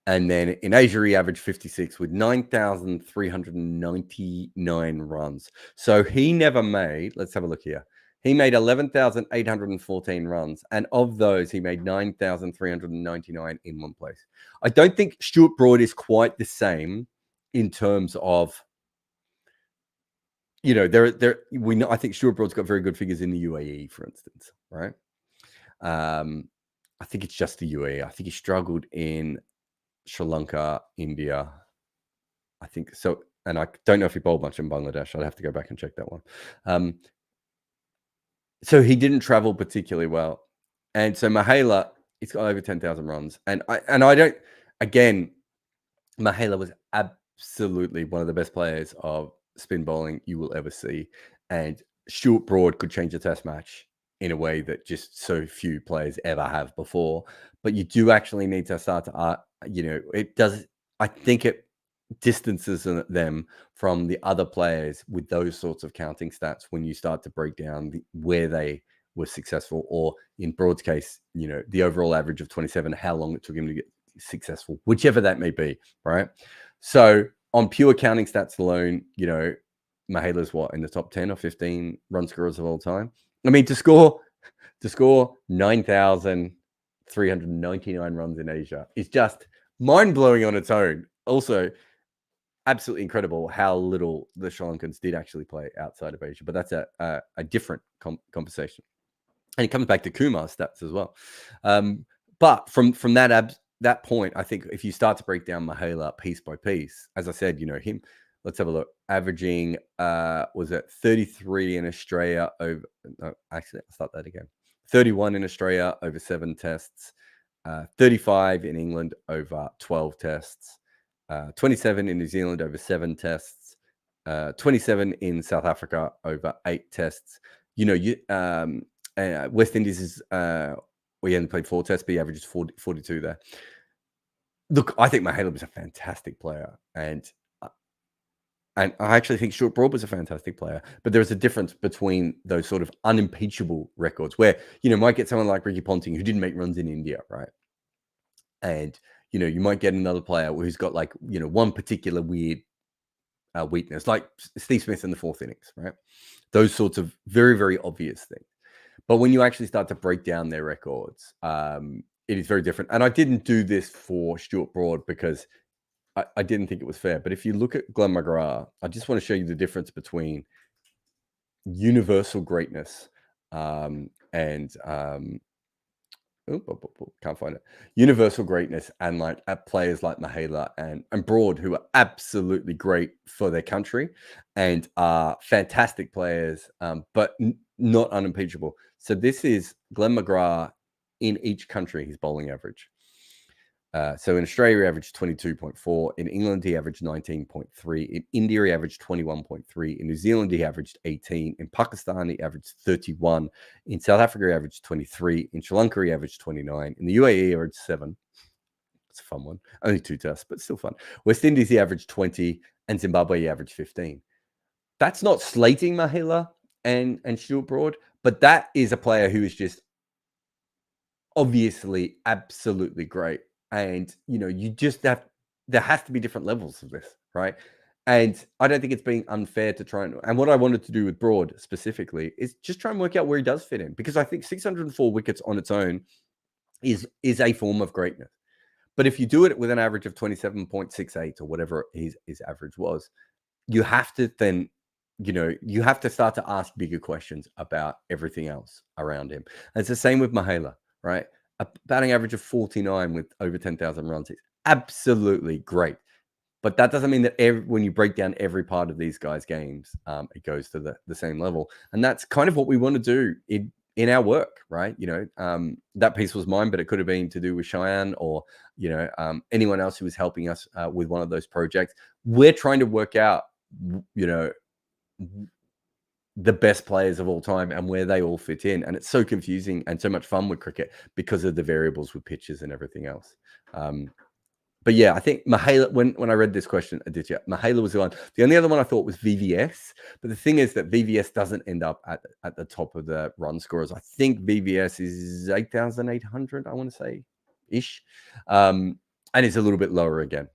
And then in Asia, he averaged 56 with 9,399 runs. So he never made, let's have a look here. He made 11,814 runs. And of those, he made 9,399 in one place. I don't think Stuart Broad is quite the same in terms of, I think Stuart Broad's got very good figures in the UAE, for instance, right? I think it's just the UAE. I think he struggled in Sri Lanka, India, I think so. And I don't know if he bowled much in Bangladesh. I'd have to go back and check that one. So he didn't travel particularly well. And so Mahela, he's got over 10,000 runs. And I don't, again, Mahela was absolutely one of the best players of spin bowling you will ever see. And Stuart Broad could change a test match in a way that just so few players ever have before. But you do actually need to start to, it does, I think it distances them from the other players with those sorts of counting stats when you start to break down where they were successful, or in Broad's case, the overall average of 27, how long it took him to get successful, whichever that may be, right? So on pure counting stats alone, Mahela's what, in the top 10 or 15 run scorers of all time? I mean, to score 9,399 runs in Asia is just mind-blowing on its own. Also, absolutely incredible how little the Sri Lankans did actually play outside of Asia. But that's a different conversation. And it comes back to Kumar's stats as well. But from that point, I think if you start to break down Mahela piece by piece, as I said, him, let's have a look. Averaging, was it 33 in Australia over, no, actually, I'll start that again. 31 in Australia over 7 tests, 35 in England over 12 tests, 27 in New Zealand over 7 tests, 27 in South Africa over 8 tests. West Indies is, we only played 4 tests, but he averages 42 there. Look, I think Mahela was a fantastic player, and I actually think Stuart Broad was a fantastic player. But there's a difference between those sort of unimpeachable records where, might get someone like Ricky Ponting who didn't make runs in India, right? And, you might get another player who's got like, one particular weird weakness, like Steve Smith in the 4th innings, right? Those sorts of very, very obvious things. But when you actually start to break down their records, it is very different. And I didn't do this for Stuart Broad because I didn't think it was fair. But if you look at Glenn McGrath, I just want to show you the difference between universal greatness and can't find it. Universal greatness and like players like Mahela and Broad, who are absolutely great for their country and are fantastic players, but not unimpeachable. So this is Glenn McGrath in each country, his bowling average. So in Australia, he averaged 22.4. In England, he averaged 19.3. In India, he averaged 21.3. In New Zealand, he averaged 18. In Pakistan, he averaged 31. In South Africa, he averaged 23. In Sri Lanka, he averaged 29. In the UAE, he averaged 7. It's a fun one. Only 2 tests, but still fun. West Indies, he averaged 20. And Zimbabwe, he averaged 15. That's not slating Mahela and Stuart Broad, but that is a player who is just obviously absolutely great. And, you just there has to be different levels of this, right? And I don't think it's being unfair to try and what I wanted to do with Broad specifically is just try and work out where he does fit in, because I think 604 wickets on its own is a form of greatness. But if you do it with an average of 27.68 or whatever his average was, you have to then, you have to start to ask bigger questions about everything else around him. And it's the same with Mahela, right? A batting average of 49 with over 10,000 runs is absolutely great. But that doesn't mean that when you break down every part of these guys' games, it goes to the same level. And that's kind of what we want to do in our work, right? That piece was mine, but it could have been to do with Cheyenne or, anyone else who was helping us with one of those projects. We're trying to work out, the best players of all time and where they all fit in. And it's so confusing and so much fun with cricket because of the variables with pitches and everything else. But yeah, I think Mahela, when I read this question, Aditya, Mahela was the one. The only other one I thought was VVS. But the thing is that VVS doesn't end up at the top of the run scorers. I think VVS is 8,800, I want to say, ish. And it's a little bit lower again.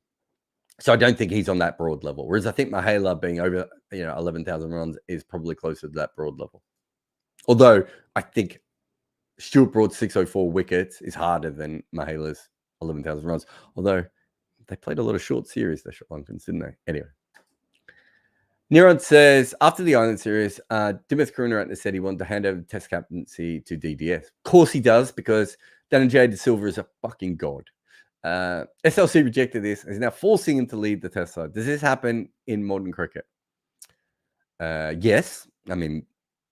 So I don't think he's on that Broad level. Whereas I think Mahela being over 11,000 runs is probably closer to that Broad level. Although I think Stuart Broad's 604 wickets is harder than Mahela's 11,000 runs. Although they played a lot of short series, the Sri Lankans, didn't they? Anyway. Nirad says, after the Island series, Dimith Karunaratne said he wanted to hand over the test captaincy to DDS. Of course he does, because Dhananjay De Silva is a fucking god. SLC rejected this and is now forcing him to lead the test side. Does this happen in modern cricket? Yes. I mean,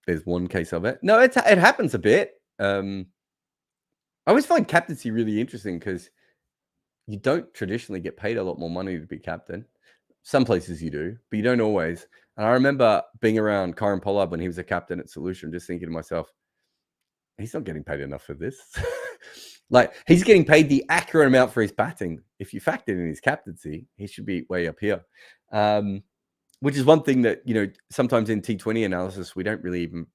there's one case of it. No, it happens a bit. I always find captaincy really interesting because you don't traditionally get paid a lot more money to be captain. Some places you do, but you don't always. And I remember being around Kyron Pollard when he was a captain at Solution, just thinking to myself, he's not getting paid enough for this. Like, he's getting paid the accurate amount for his batting. If you factor in his captaincy, he should be way up here. Which is one thing that, sometimes in T20 analysis, we don't really even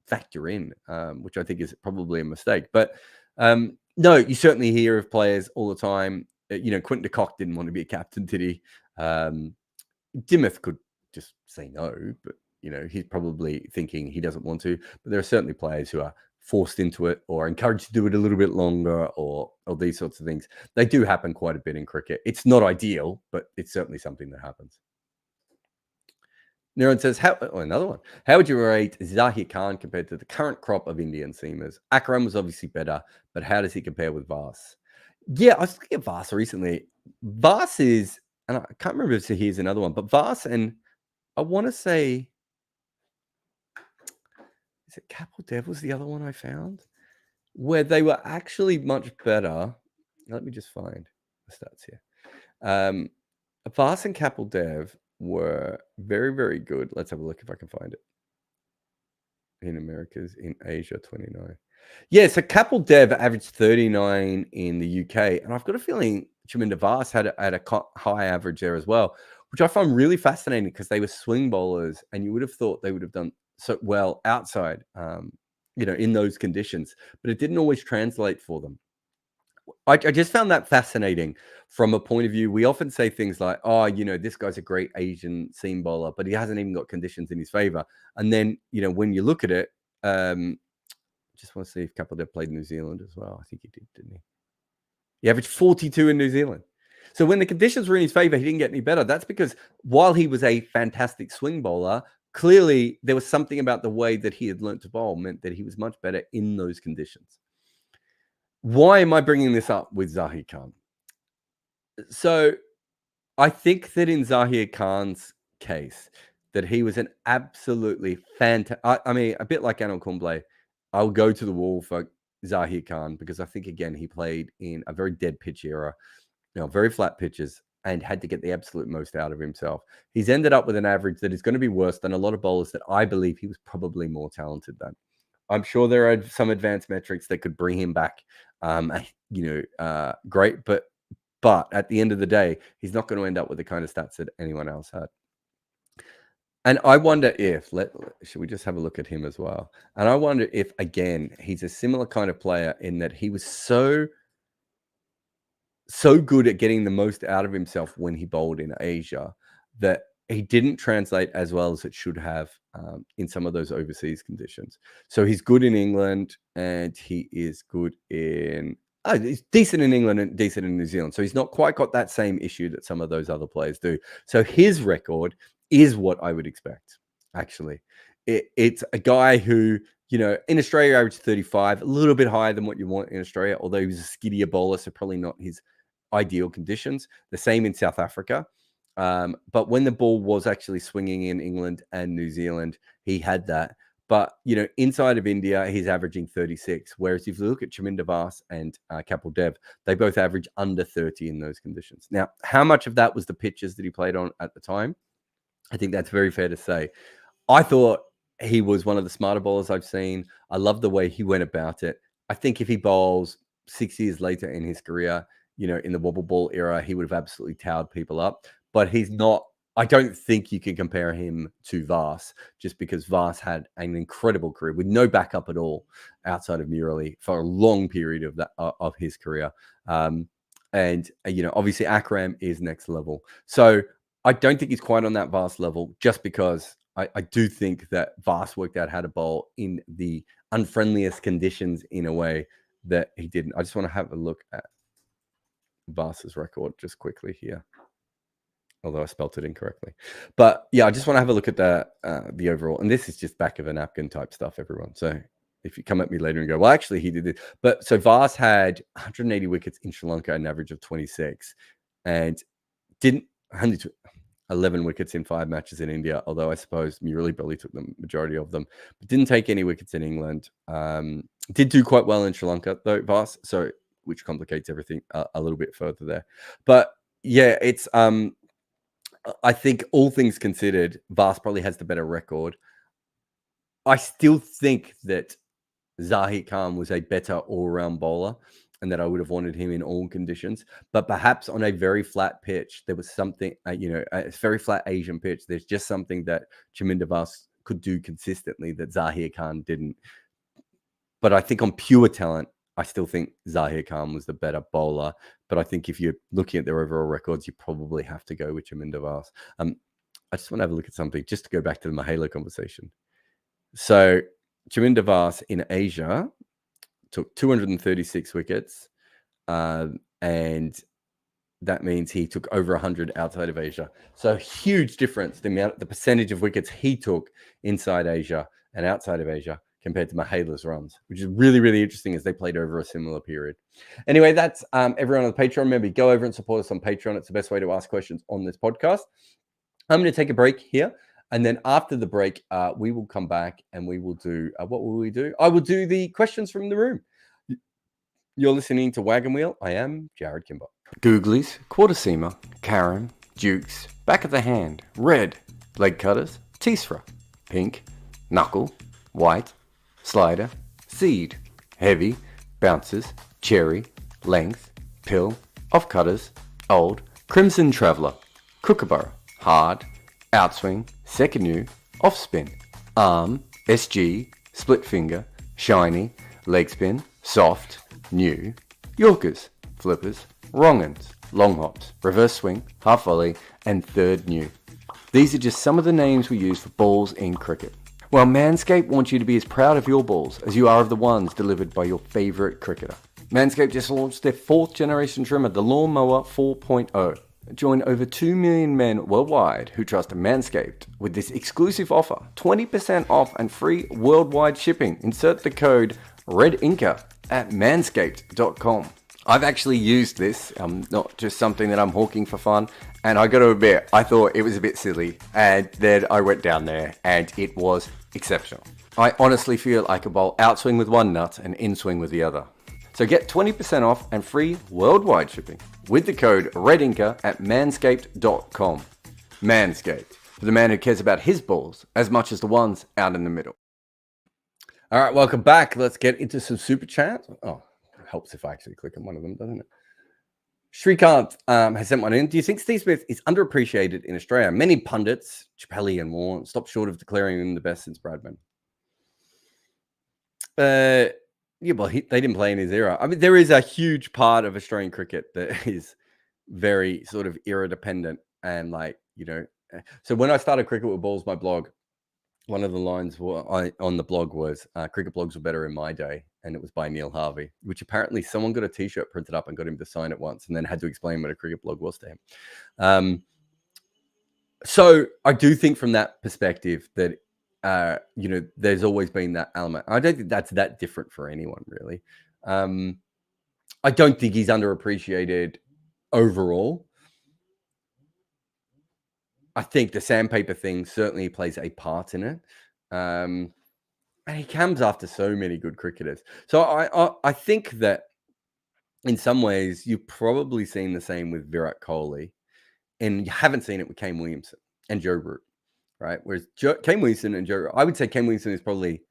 factor in, which I think is probably a mistake. But no, you certainly hear of players all the time. Quinton de Kock didn't want to be a captain, did he? Dimith could just say no, but, he's probably thinking he doesn't want to. But there are certainly players who are forced into it or encouraged to do it a little bit longer or these sorts of things. They do happen quite a bit in cricket. It's not ideal, but it's certainly something that happens. Niran says, another one. How would you rate Zaheer Khan compared to the current crop of Indian seamers? Akram was obviously better, but how does he compare with Vas? Yeah, I was looking at Vas recently. Vas is, and I can't remember if here's another one, but Vas and I want to say, is it Capital Dev was the other one I found? Where they were actually much better. Let me just find the stats here. Vas and Capital Dev were very, very good. Let's have a look if I can find it. In Americas, in Asia, 29. Yeah, so Capital Dev averaged 39 in the UK, and I've got a feeling Chaminda Vas had a high average there as well, which I find really fascinating because they were swing bowlers, and you would have thought they would have done so well outside, in those conditions, but it didn't always translate for them. I just found that fascinating from a point of view. We often say things like, oh, this guy's a great Asian seam bowler, but he hasn't even got conditions in his favor. And then, when you look at it, just want to see if Capeldev played New Zealand as well. I think he did, didn't he? He averaged 42 in New Zealand. So when the conditions were in his favor, he didn't get any better. That's because while he was a fantastic swing bowler, clearly there was something about the way that he had learned to bowl meant that he was much better in those conditions. Why am I bringing this up with Zaheer Khan? So I think that in Zaheer Khan's case, that he was an absolutely fantastic. I mean, a bit like Anil Kumble, I'll go to the wall for Zaheer Khan because I think, again, he played in a very dead pitch era, very flat pitches, and had to get the absolute most out of himself. He's ended up with an average that is going to be worse than a lot of bowlers that I believe he was probably more talented than. I'm sure there are some advanced metrics that could bring him back, great. But at the end of the day, he's not going to end up with the kind of stats that anyone else had. And I wonder if, should we just have a look at him as well? And I wonder if, again, he's a similar kind of player in that he was so good at getting the most out of himself when he bowled in Asia that he didn't translate as well as it should have in some of those overseas conditions. So he's good in England and he is good in... he's decent in England and decent in New Zealand. So he's not quite got that same issue that some of those other players do. So his record is what I would expect, actually. It's a guy who, in Australia averaged 35, a little bit higher than what you want in Australia, although he was a skiddier bowler, so probably not his ideal conditions. The same in South Africa. But when the ball was actually swinging in England and New Zealand, he had that. But, inside of India, he's averaging 36. Whereas if you look at Chaminda Vas and Kapil Dev, they both average under 30 in those conditions. Now, how much of that was the pitches that he played on at the time? I think that's very fair to say. I thought he was one of the smarter bowlers I've seen. I love the way he went about it. I think if he bowls 6 years later in his career, in the wobble ball era, he would have absolutely towered people up. But he's not... I don't think you can compare him to Vas just because Vas had an incredible career with no backup at all outside of Murali for a long period of his career. Obviously Akram is next level. So I don't think he's quite on that Vas level just because I do think that Vas worked out how to bowl in the unfriendliest conditions in a way that he didn't. I just want to have a look at Vas's record just quickly here. Although I spelt it incorrectly. But yeah, I just want to have a look at the overall. And this is just back of a napkin type stuff, everyone. So if you come at me later and go, well, actually, he did it. But so Vas had 180 wickets in Sri Lanka, an average of 26. And didn't 11 wickets in 5 matches in India, although I suppose Murali probably took the majority of them. But didn't take any wickets in England. Did do quite well in Sri Lanka, though, Vas. So which complicates everything a little bit further there. But yeah, it's... I think all things considered, Vas probably has the better record. I still think that Zaheer Khan was a better all-round bowler and that I would have wanted him in all conditions. But perhaps on a very flat pitch, there was something, a very flat Asian pitch. There's just something that Chaminda Vas could do consistently that Zaheer Khan didn't. But I think on pure talent, I still think Zaheer Khan was the better bowler. But I think if you're looking at their overall records, you probably have to go with Chaminda Vas. I just want to have a look at something just to go back to the Mahela conversation. So Chaminda Vas in Asia took 236 wickets. And that means he took over 100 outside of Asia. So huge difference, the percentage of wickets he took inside Asia and outside of Asia compared to Mahala's runs, which is really, really interesting as they played over a similar period. Anyway, that's everyone on the Patreon. Remember, go over and support us on Patreon. It's the best way to ask questions on this podcast. I'm going to take a break here. And then after the break, we will come back and we will do, what will we do? I will do the questions from the room. You're listening to Wagon Wheel. I am Jarrod Kimber. Googlies, quarter seamer, carom, dukes, back of the hand, red, leg cutters, teesra, pink, knuckle, white, slider, seed, heavy, bounces, cherry, length, pill, off cutters, old, crimson traveller, kookaburra, hard, outswing, second new, off spin, arm, SG, split finger, shiny, leg spin, soft, new, Yorkers, flippers, wrong-uns, long hops, reverse swing, half volley, and third new. These are just some of the names we use for balls in cricket. Well, Manscaped wants you to be as proud of your balls as you are of the ones delivered by your favourite cricketer. Manscaped just launched their 4th generation trimmer, the Lawnmower 4.0. Join over 2 million men worldwide who trust Manscaped with this exclusive offer, 20% off and free worldwide shipping. Insert the code REDINKA at manscaped.com. I've actually used this, not just something that I'm hawking for fun, and I got to admit, I thought it was a bit silly, and then I went down there, and it was exceptional. I honestly feel I could bowl outswing with one nut and inswing with the other. So get 20% off and free worldwide shipping with the code REDINKA at manscaped.com. Manscaped, for the man who cares about his balls as much as the ones out in the middle. All right, welcome back. Let's get into some super chats. Oh, it helps if I actually click on one of them, doesn't it? Shrikant has sent one in. Do you think Steve Smith is underappreciated in Australia? Many pundits, Chappelli and Warren, stopped short of declaring him the best since Bradman. Yeah, well, they didn't play in his era. I mean, there is a huge part of Australian cricket that is very sort of era dependent. And like, you know, so when I started Cricket with Balls, my blog, one of the lines on the blog was cricket blogs were better in my day. And it was by Neil Harvey, which apparently someone got a t-shirt printed up and got him to sign it once and then had to explain what a cricket blog was to him. So I do think from that perspective that, you know, there's always been that element. I don't think that's that different for anyone, really. I don't think he's underappreciated overall. I think the sandpaper thing certainly plays a part in it. And he comes after so many good cricketers. So I think that in some ways you've probably seen the same with Virat Kohli, and you haven't seen it with Kane Williamson and Joe Root, right? Whereas Kane Williamson and Joe, I would say Kane Williamson is probably,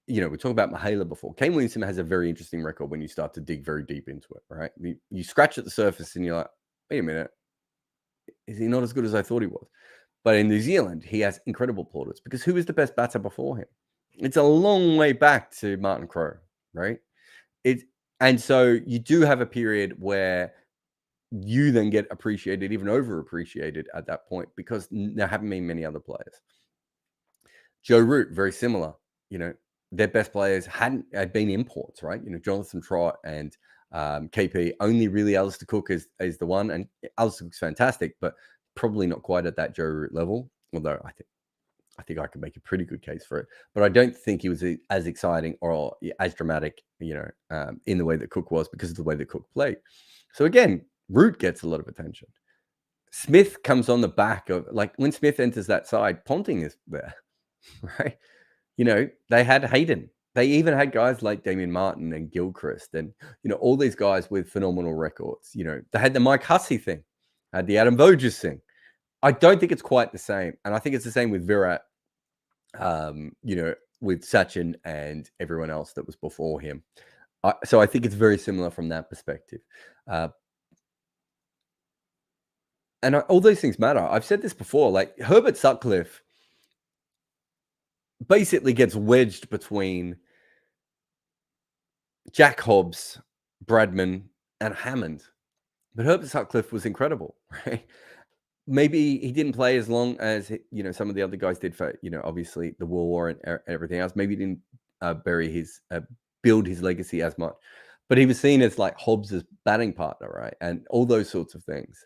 you know, we talked about Mahala before. Kane Williamson has a very interesting record when you start to dig very deep into it, right? You scratch at the surface and you're like, wait a minute, is he not as good as I thought he was? But in New Zealand, he has incredible plaudits because who was the best batter before him? It's a long way back to Martin Crowe, right? And so you do have a period where you then get appreciated, even overappreciated at that point because there haven't been many other players. Joe Root, very similar. You know, their best players had been imports, right? You know, Jonathan Trott and KP, only really Alistair Cook is the one, and Alistair Cook's fantastic, but probably not quite at that Joe Root level. Although I think I could make a pretty good case for it, but I don't think he was as exciting or as dramatic, you know, in the way that Cook was because of the way that Cook played. So again, Root gets a lot of attention. Smith comes on the back of, like, when Smith enters that side, Ponting is there, right? You know, they had Hayden. They even had guys like Damien Martin and Gilchrist and, you know, all these guys with phenomenal records. You know, they had the Mike Hussey thing, had the Adam Voges thing. I don't think it's quite the same. And I think it's the same with Virat, you know, with Sachin and everyone else that was before him. So I think it's very similar from that perspective. And all those things matter. I've said this before, like Herbert Sutcliffe basically gets wedged between Jack Hobbs, Bradman, and Hammond. But Herbert Sutcliffe was incredible, right? Maybe he didn't play as long as, you know, some of the other guys did for, you know, obviously the World War and everything else. Maybe he didn't build his legacy as much. but he was seen as like Hobbs's batting partner, right? And all those sorts of things.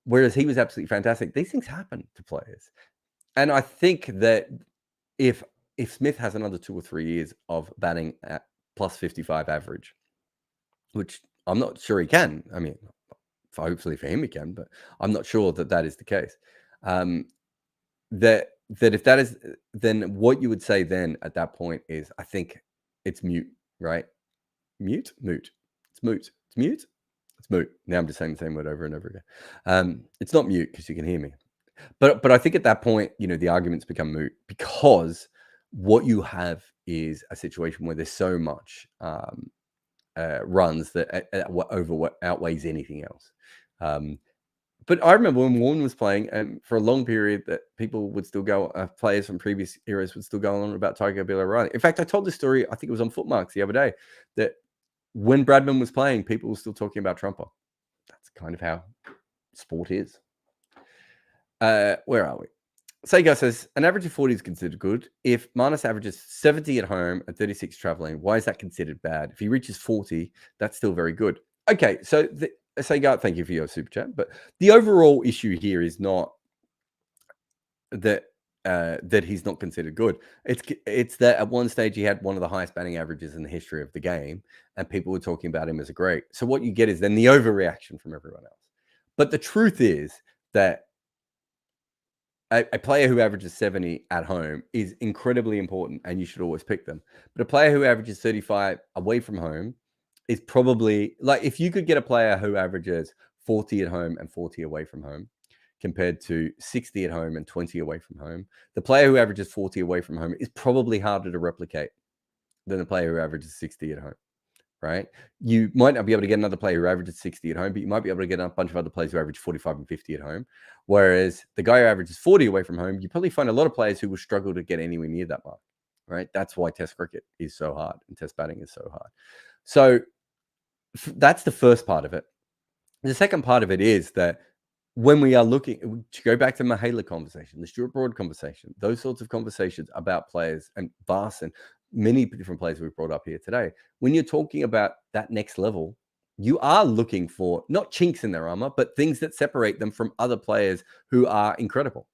Whereas he was absolutely fantastic. These things happen to players. And I think that if Smith has another 2 or 3 years of batting at plus 55 average, which I'm not sure he can. I mean, hopefully for him he can, but I'm not sure that is the case. That if that is, then what you would say then at that point is, I think it's mute, right? Moot. It's moot. It's mute. It's moot. Now I'm just saying the same word over and over again. It's not mute because you can hear me, but I think at that point, the arguments become moot, because what you have is a situation where there's so much runs that outweighs anything else. But I remember when Warren was playing, and for a long period, that people would still go, players from previous eras would still go on about Tiger Bill O'Reilly. In fact, I told this story, I think it was on Footmarks the other day, that when Bradman was playing, people were still talking about Trumper. That's kind of how sport is. Where are we? Sega says, an average of 40 is considered good. If Marnus averages 70 at home and 36 traveling, why is that considered bad? If he reaches 40, that's still very good. Okay, so Sega, thank you for your super chat. But the overall issue here is not that he's not considered good. It's that at one stage he had one of the highest batting averages in the history of the game, and people were talking about him as a great. So what you get is then the overreaction from everyone else. But the truth is that a player who averages 70 at home is incredibly important, and you should always pick them. But a player who averages 35 away from home is probably, like, if you could get a player who averages 40 at home and 40 away from home, compared to 60 at home and 20 away from home, the player who averages 40 away from home is probably harder to replicate than the player who averages 60 at home, right? You might not be able to get another player who averages 60 at home, but you might be able to get a bunch of other players who average 45 and 50 at home. Whereas the guy who averages 40 away from home, you probably find a lot of players who will struggle to get anywhere near that mark, right? That's why Test cricket is so hard and Test batting is so hard. So that's the first part of it. The second part of it is that when we are looking to go back to the Mahela conversation, the Stuart Broad conversation, those sorts of conversations about players, and Vast and many different players we've brought up here today, when you're talking about that next level, you are looking for not chinks in their armor, but things that separate them from other players who are incredible,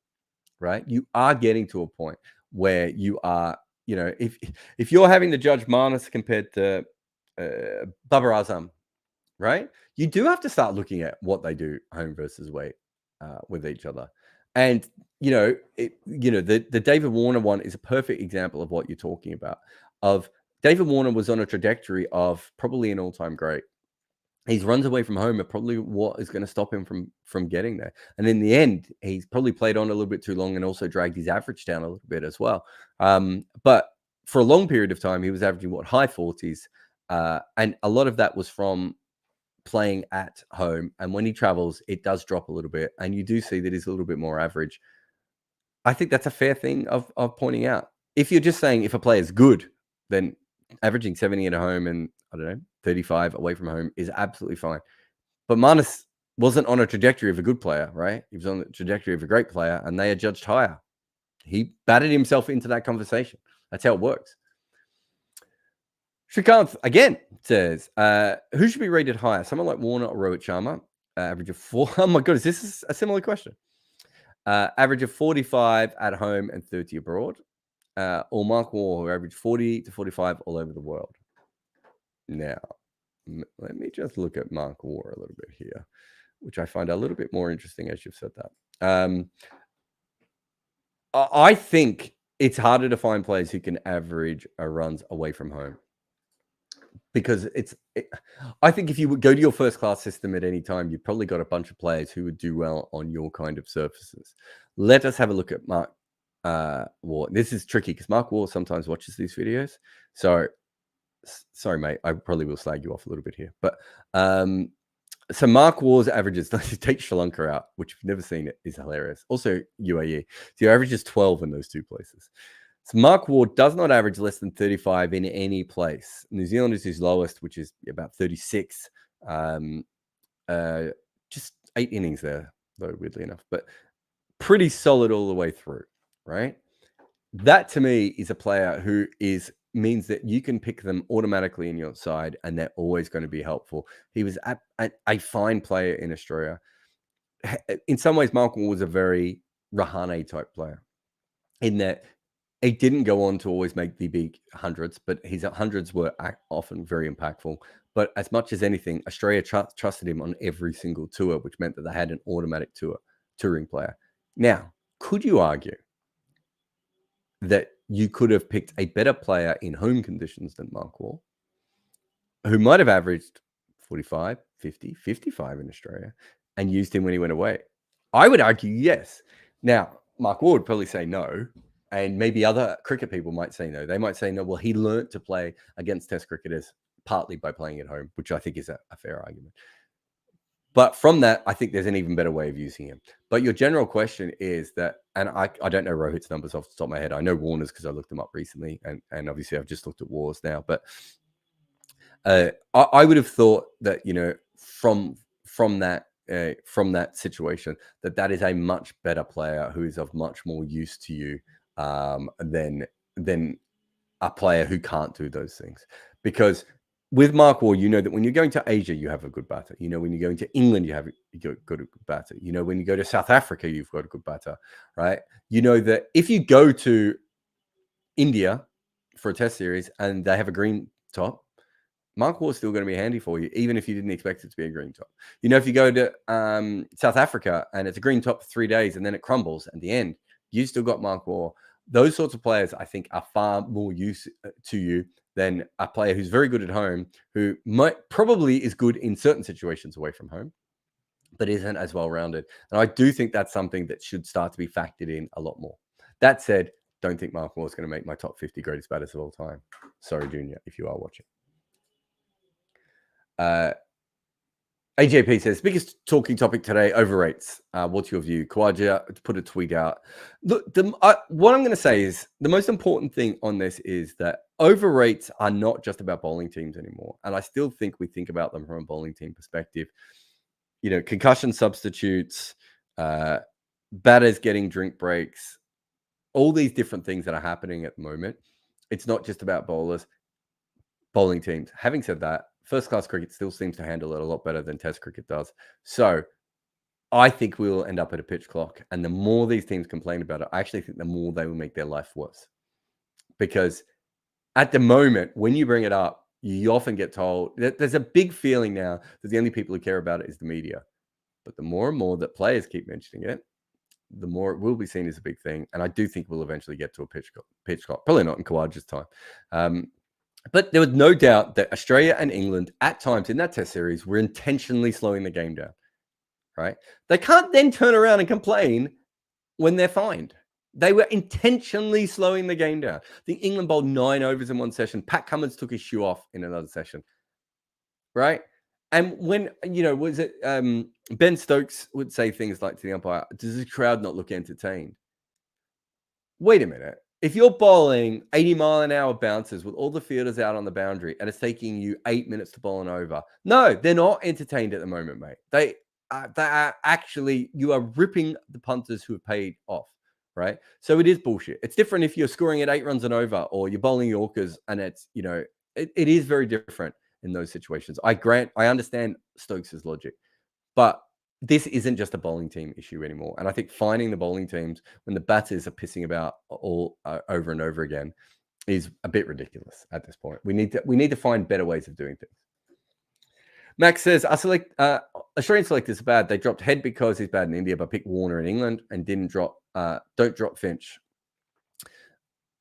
right? You are getting to a point where you are, if you're having to judge Marnus compared to Babar Azam, right? You do have to start looking at what they do home versus away with each other. And, the David Warner one is a perfect example of what you're talking about. Of David Warner was on a trajectory of probably an all-time great. His runs away from home are probably what is going to stop him from getting there. And in the end, he's probably played on a little bit too long and also dragged his average down a little bit as well. But for a long period of time, he was averaging high 40s. And a lot of that was from playing at home. And when he travels, it does drop a little bit. And you do see that he's a little bit more average. I think that's a fair thing of pointing out. If you're just saying if a player is good, then averaging 70 at home and 35 away from home is absolutely fine. But Marnus wasn't on a trajectory of a good player, right? He was on the trajectory of a great player, and they are judged higher. He batted himself into that conversation. That's how it works. Srikanth again says, who should be rated higher? Someone like Warner or Rohit Sharma? Average of 4. Oh my goodness, this is a similar question. Average of 45 at home and 30 abroad. Or Mark Waugh, who averaged 40 to 45 all over the world. Now, let me just look at Mark Waugh a little bit here, which I find a little bit more interesting as you've said that. I think it's harder to find players who can average runs away from home. Because I think if you would go to your first class system at any time, you've probably got a bunch of players who would do well on your kind of surfaces. Let us have a look at Mark Waugh. This is tricky because Mark Waugh sometimes watches these videos. So, sorry, mate, I probably will slag you off a little bit here. But so Mark Waugh's averages, take Sri Lanka out, which if you've never seen it, is hilarious. Also UAE. So your average is 12 in those two places. So Mark Waugh does not average less than 35 in any place. New Zealand is his lowest, which is about 36. Just 8 innings there, though, weirdly enough. But pretty solid all the way through, right? That, to me, is a player who is means that you can pick them automatically in your side, and they're always going to be helpful. He was a fine player in Australia. In some ways, Mark Wall was a very Rahane type player in that he didn't go on to always make the big hundreds, but his hundreds were often very impactful. But as much as anything, Australia trusted him on every single tour, which meant that they had an automatic touring player. Now, could you argue that you could have picked a better player in home conditions than Mark Wall, who might have averaged 45, 50, 55 in Australia, and used him when he went away? I would argue yes. Now, Mark Wall would probably say no, and maybe other cricket people might say no. They might say no, well, he learnt to play against Test cricketers partly by playing at home, which I think is a fair argument. But from that, I think there's an even better way of using him. But your general question is that, and I don't know Rohit's numbers off the top of my head. I know Warner's because I looked them up recently, and obviously I've just looked at War's now. But I would have thought that, you know, from that situation, that is a much better player who is of much more use to you than a player who can't do those things. Because with Mark Wall, you know that when you're going to Asia, you have a good batter. You know, when you're going to England, you have a good batter. You know, when you go to South Africa, you've got a good batter, right? You know that if you go to India for a test series and they have a green top, Mark Wall is still going to be handy for you, even if you didn't expect it to be a green top. You know, if you go to South Africa and it's a green top for 3 days and then it crumbles at the end, you still got Mark Wall. Those sorts of players, I think, are far more use to you than a player who's very good at home, who probably is good in certain situations away from home, but isn't as well-rounded. And I do think that's something that should start to be factored in a lot more. That said, don't think Mark Wall is going to make my top 50 greatest batters of all time. Sorry, Junior, if you are watching. AJP says, biggest talking topic today, overrates. What's your view? Khawaja put a tweet out. Look, what I'm going to say is the most important thing on this is that overrates are not just about bowling teams anymore. And I still think we think about them from a bowling team perspective. You know, concussion substitutes, batters getting drink breaks, all these different things that are happening at the moment. It's not just about bowlers, bowling teams. Having said that, first-class cricket still seems to handle it a lot better than Test cricket does. So I think we will end up at a pitch clock. And the more these teams complain about it, I actually think the more they will make their life worse. Because at the moment, when you bring it up, you often get told that there's a big feeling now that the only people who care about it is the media. But the more and more that players keep mentioning it, the more it will be seen as a big thing. And I do think we'll eventually get to a pitch clock. Probably not in Khawaja's time. But there was no doubt that Australia and England at times in that test series were intentionally slowing the game down, right? They can't then turn around and complain when they're fined. They were intentionally slowing the game down. I think England bowled 9 overs in one session. Pat Cummins took his shoe off in another session, right? And when, you know, was it Ben Stokes would say things like to the umpire, does the crowd not look entertained? Wait a minute. If you're bowling 80-mile-an-hour bounces with all the fielders out on the boundary and it's taking you 8 minutes to bowl an over, no, they're not entertained at the moment, mate. They are actually, you are ripping the punters who have paid off, right? So it is bullshit. It's different if you're scoring at 8 runs and over or you're bowling Yorkers and it's, you know, it is very different in those situations. I understand Stokes' logic, but this isn't just a bowling team issue anymore. And I think finding the bowling teams when the batters are pissing about all over and over again is a bit ridiculous at this point. We need to find better ways of doing things. Max says, Australian selectors are bad. They dropped Head because he's bad in India, but picked Warner in England and don't drop Finch.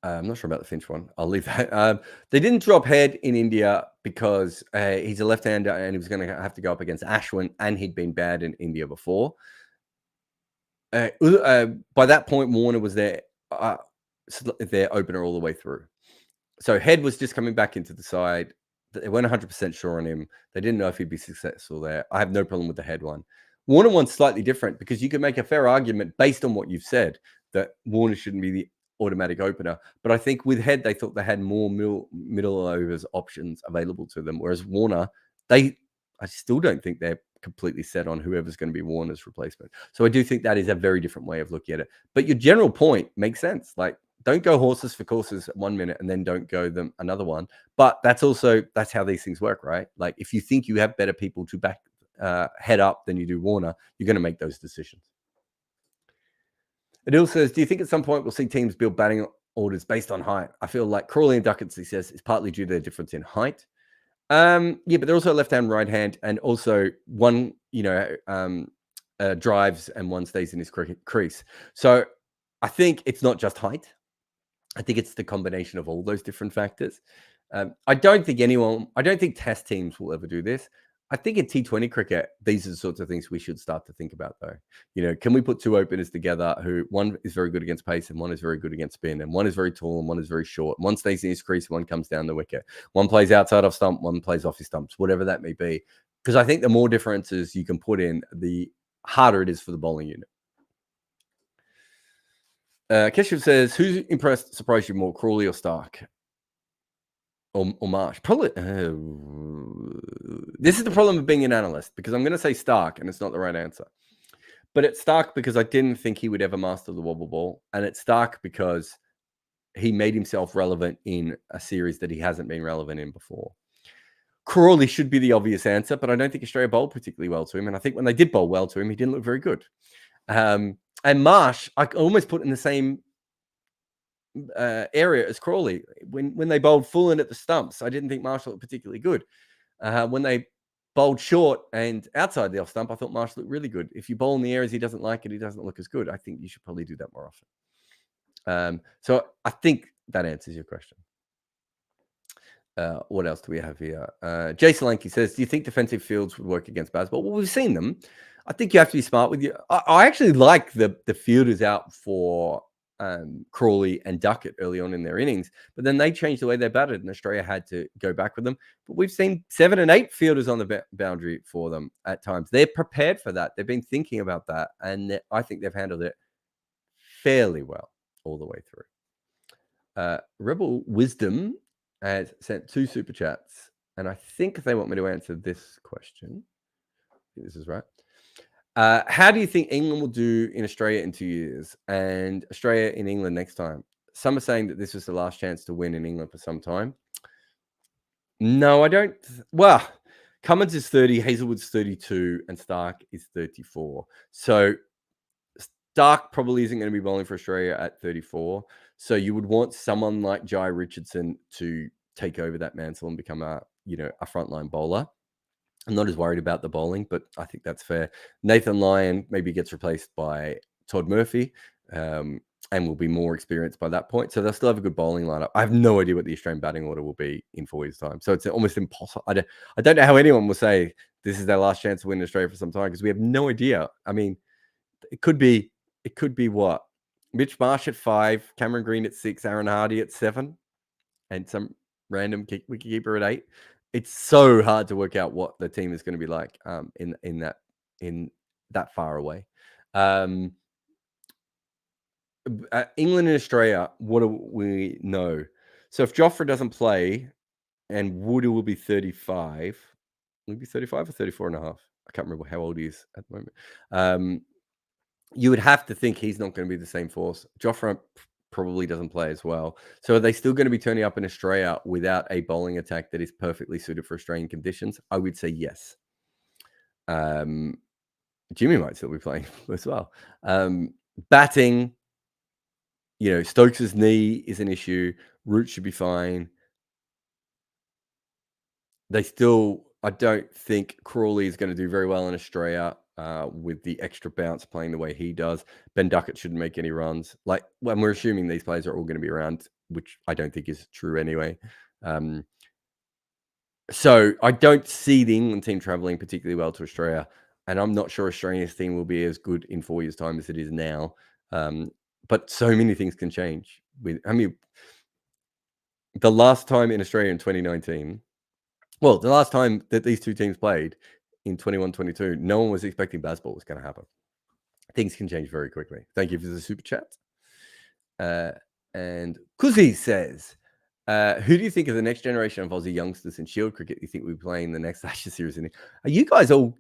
I'm not sure about the Finch one. I'll leave that. They didn't drop Head in India because he's a left-hander and he was going to have to go up against Ashwin, and he'd been bad in India before. By that point, Warner was their opener all the way through. So Head was just coming back into the side. They weren't 100% sure on him. They didn't know if he'd be successful there. I have no problem with the Head one. Warner one's slightly different because you could make a fair argument based on what you've said that Warner shouldn't be the automatic opener. But I think with Head, they thought they had more middle overs options available to them. Whereas Warner, I still don't think they're completely set on whoever's going to be Warner's replacement. So I do think that is a very different way of looking at it. But your general point makes sense. Like, don't go horses for courses 1 minute and then don't go them another one. But that's how these things work, right? Like if you think you have better people to back head up than you do Warner, you're going to make those decisions. It also says, do you think at some point we'll see teams build batting orders based on height? I feel like Crawley and Duckett's success is partly due to their difference in height. Yeah, but they're also left hand, right hand, and also one, drives and one stays in his crease. So I think it's not just height. I think it's the combination of all those different factors. I don't think test teams will ever do this. I think in T20 cricket, these are the sorts of things we should start to think about, though. Can we put two openers together who one is very good against pace and one is very good against spin, and one is very tall and one is very short. One stays in his crease, one comes down the wicket. One plays outside off stump, one plays off his stumps, whatever that may be. Because I think the more differences you can put in, the harder it is for the bowling unit. Keshav says, who surprised you more, Crawley or Stark? Or Marsh? Probably. This is the problem of being an analyst, because I'm going to say Stark, and it's not the right answer. But it's Stark because I didn't think he would ever master the wobble ball, and it's Stark because he made himself relevant in a series that he hasn't been relevant in before. Crawley should be the obvious answer, but I don't think Australia bowled particularly well to him, and I think when they did bowl well to him, he didn't look very good. And Marsh, I almost put in the same area as Crawley. When they bowled full in at the stumps, I didn't think Marsh looked particularly good. When they bowled short and outside the off stump, I thought Marsh looked really good. If you bowl in the areas he doesn't like it, he doesn't look as good. I think you should probably do that more often. So I think that answers your question. What else do we have here? Jason Lanky says, do you think defensive fields would work against baseball? Well, we've seen them. I think you have to be smart with you. I actually like the fielders out for Crawley and Duckett early on in their innings, but then they changed the way they batted and Australia had to go back with them. But we've seen 7 and 8 fielders on the boundary for them at times. They're prepared for that. They've been thinking about that, and I think they've handled it fairly well all the way through. Rebel Wisdom has sent 2 super chats, and I think they want me to answer this question. I think this is right. How do you think England will do in Australia in 2 years and Australia in England next time? Some are saying that this was the last chance to win in England for some time. No, I don't. Well, Cummins is 30, Hazelwood's 32, and Stark is 34. So Stark probably isn't going to be bowling for Australia at 34. So you would want someone like Jai Richardson to take over that mantle and become a frontline bowler. I'm not as worried about the bowling, but I think that's fair. Nathan Lyon maybe gets replaced by Todd Murphy and will be more experienced by that point. So they'll still have a good bowling lineup. I have no idea what the Australian batting order will be in 4 years' time. So it's almost impossible. I don't know how anyone will say this is their last chance to win in Australia for some time, because we have no idea. I mean, it could be what? Mitch Marsh at 5, Cameron Green at 6, Aaron Hardy at 7, and some random wicketkeeper at 8. It's so hard to work out what the team is going to be like in that far away. England and Australia, what do we know? So if Jofra doesn't play and Woody will be 35, will he be 35 or 34 and a half? I can't remember how old he is at the moment. You would have to think he's not going to be the same force. Jofra probably doesn't play as well. So are they still going to be turning up in Australia without a bowling attack that is perfectly suited for Australian conditions? I would say yes. Jimmy might still be playing as well. Batting, Stokes' knee is an issue. Root should be fine. I don't think Crawley is going to do very well in Australia with the extra bounce playing the way he does. Ben Duckett shouldn't make any runs. When we're assuming these players are all going to be around, which I don't think is true anyway. So I don't see the England team traveling particularly well to Australia, and I'm not sure Australia's team will be as good in 4 years' time as it is now. But so many things can change. The last time in Australia in 2019, well, the last time that these two teams played in 21-22, no one was expecting baseball was going to happen. Things can change very quickly. Thank you for the super chat. And Kuzi says, who do you think of the next generation of Aussie youngsters in Shield cricket you think we'll be playing the next Ashes series? Are you guys all...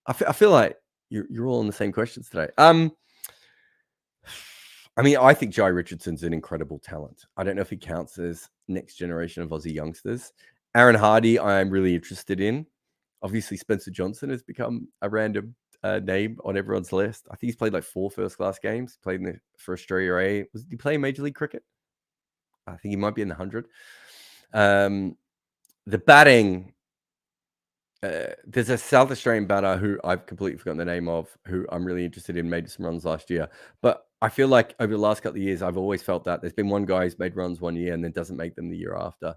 I feel like you're all on the same questions today. I mean, I think Jai Richardson's an incredible talent. I don't know if he counts as next generation of Aussie youngsters. Aaron Hardy, I'm really interested in. Obviously, Spencer Johnson has become a random name on everyone's list. I think he's played like 4 first-class games. Played for Australia A. Did he play Major League Cricket? I think he might be in the 100. The batting, there's a South Australian batter who I've completely forgotten the name of, who I'm really interested in, made some runs last year. But I feel like over the last couple of years, I've always felt that there's been one guy who's made runs one year and then doesn't make them the year after.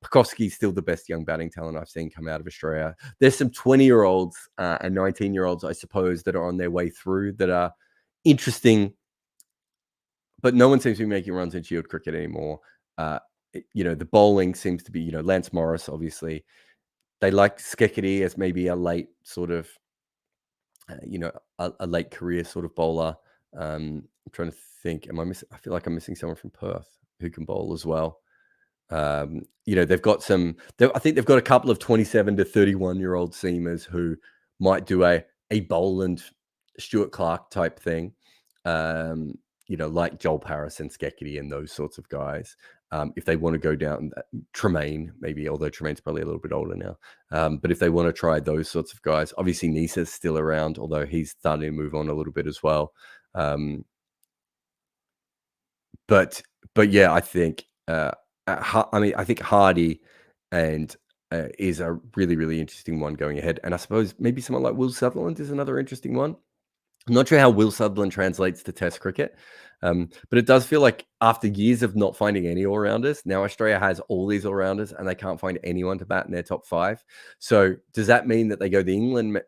Pekoski's still the best young batting talent I've seen come out of Australia. There's some 20-year-olds and 19-year-olds, I suppose, that are on their way through that are interesting, but no one seems to be making runs in Shield cricket anymore. The bowling seems to be, Lance Morris, obviously. They like Skekety as maybe a late sort of, a late career sort of bowler. I'm trying to think. Am I missing? I feel like I'm missing someone from Perth who can bowl as well. They've got some. I think they've got a couple of 27 to 31-year-old seamers who might do a Boland, Stuart Clark type thing. Like Joel Paris and Skekety and those sorts of guys. If they want to go down Tremaine, maybe, although Tremaine's probably a little bit older now. But if they want to try those sorts of guys, obviously Nisa's still around, although he's starting to move on a little bit as well. But yeah, I think I think Hardy and is a really, really interesting one going ahead. And I suppose maybe someone like Will Sutherland is another interesting one. I'm not sure how Will Sutherland translates to Test cricket, but it does feel like after years of not finding any all-rounders, now Australia has all these all-rounders and they can't find anyone to bat in their top 5. So does that mean that they go the England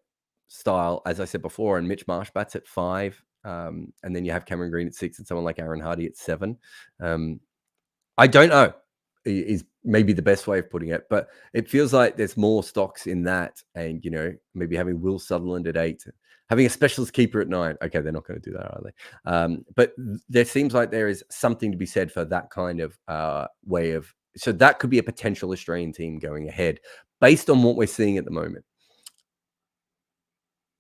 style, as I said before, and Mitch Marsh bats at 5, and then you have Cameron Green at 6 and someone like Aaron Hardy at 7? I don't know, is maybe the best way of putting it, but it feels like there's more stocks in that, and maybe having Will Sutherland at 8, having a specialist keeper at 9. Okay, they're not going to do that, are they? But there seems like there is something to be said for that kind of way of. So that could be a potential Australian team going ahead, based on what we're seeing at the moment.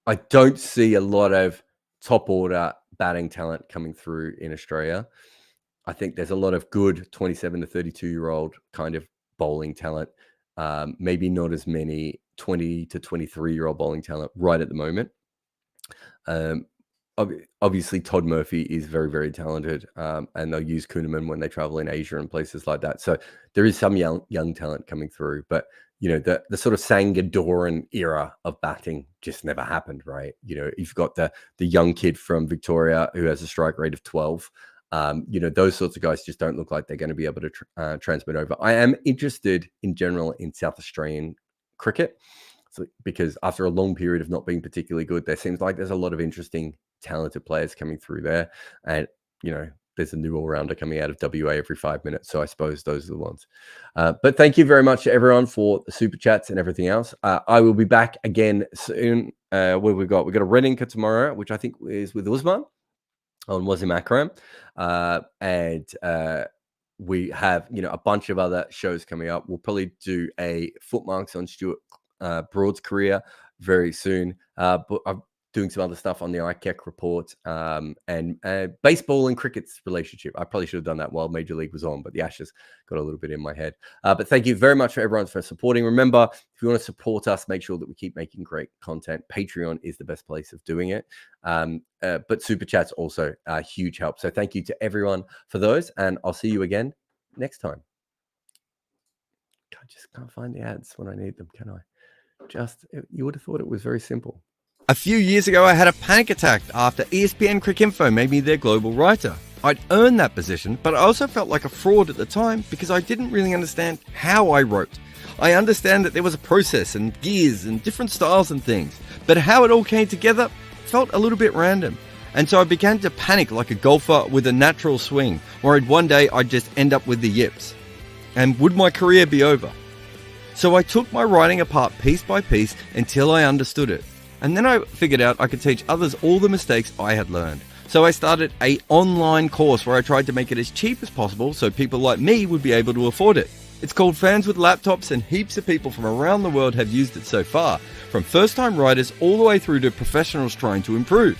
I don't see a lot of top order batting talent coming through in Australia. I think there's a lot of good 27 to 32-year-old kind of bowling talent. Maybe not as many 20 to 23-year-old bowling talent right at the moment. Obviously, Todd Murphy is very, very talented, and they'll use Kuhneman when they travel in Asia and places like that. So there is some young talent coming through, but the sort of Sangadoran era of batting just never happened, right? You've got the young kid from Victoria who has a strike rate of 12. Those sorts of guys just don't look like they're going to be able to transmit over. I am interested in general in South Australian cricket. So, because after a long period of not being particularly good, there seems like there's a lot of interesting, talented players coming through there. And, there's a new all-rounder coming out of WA every 5 minutes. So I suppose those are the ones. But thank you very much to everyone for the super chats and everything else. I will be back again soon. What have we got? We've got a Red Inker tomorrow, which I think is with Usman on Wasim Akram. And we have, a bunch of other shows coming up. We'll probably do a footmarks on Stuart Broad's career very soon, but I'm doing some other stuff on the ICAC report, and baseball and cricket's relationship. I probably should have done that while Major League was on, but the Ashes got a little bit in my head. But thank you very much for everyone for supporting. Remember, if you want to support us, make sure that we keep making great content. Patreon is the best place of doing it, but super chats also a huge help. So thank you to everyone for those, and I'll see you again next time. I just can't find the ads when I need them, can I? You would have thought it was very simple. A few years ago, I had a panic attack after ESPN Cricinfo made me their global writer. I'd earned that position, but I also felt like a fraud at the time because I didn't really understand how I wrote. I understand that there was a process and gears and different styles and things, but how it all came together felt a little bit random. And so I began to panic like a golfer with a natural swing, worried one day I'd just end up with the yips. And would my career be over? So I took my writing apart piece by piece until I understood it. And then I figured out I could teach others all the mistakes I had learned. So I started an online course where I tried to make it as cheap as possible so people like me would be able to afford it. It's called Fans with Laptops, and heaps of people from around the world have used it so far, from first-time writers all the way through to professionals trying to improve.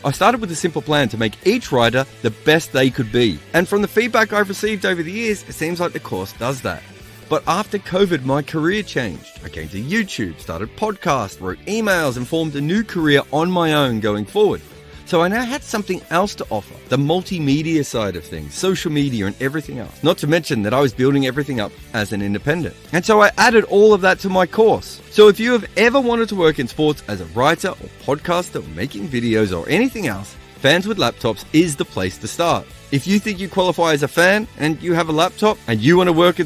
I started with a simple plan to make each writer the best they could be. And from the feedback I've received over the years, it seems like the course does that. But after COVID, my career changed. I came to YouTube, started podcasts, wrote emails, and formed a new career on my own going forward. So I now had something else to offer, the multimedia side of things, social media and everything else. Not to mention that I was building everything up as an independent. And so I added all of that to my course. So if you have ever wanted to work in sports as a writer or podcaster or making videos or anything else, Fans with Laptops is the place to start. If you think you qualify as a fan and you have a laptop and you want to work in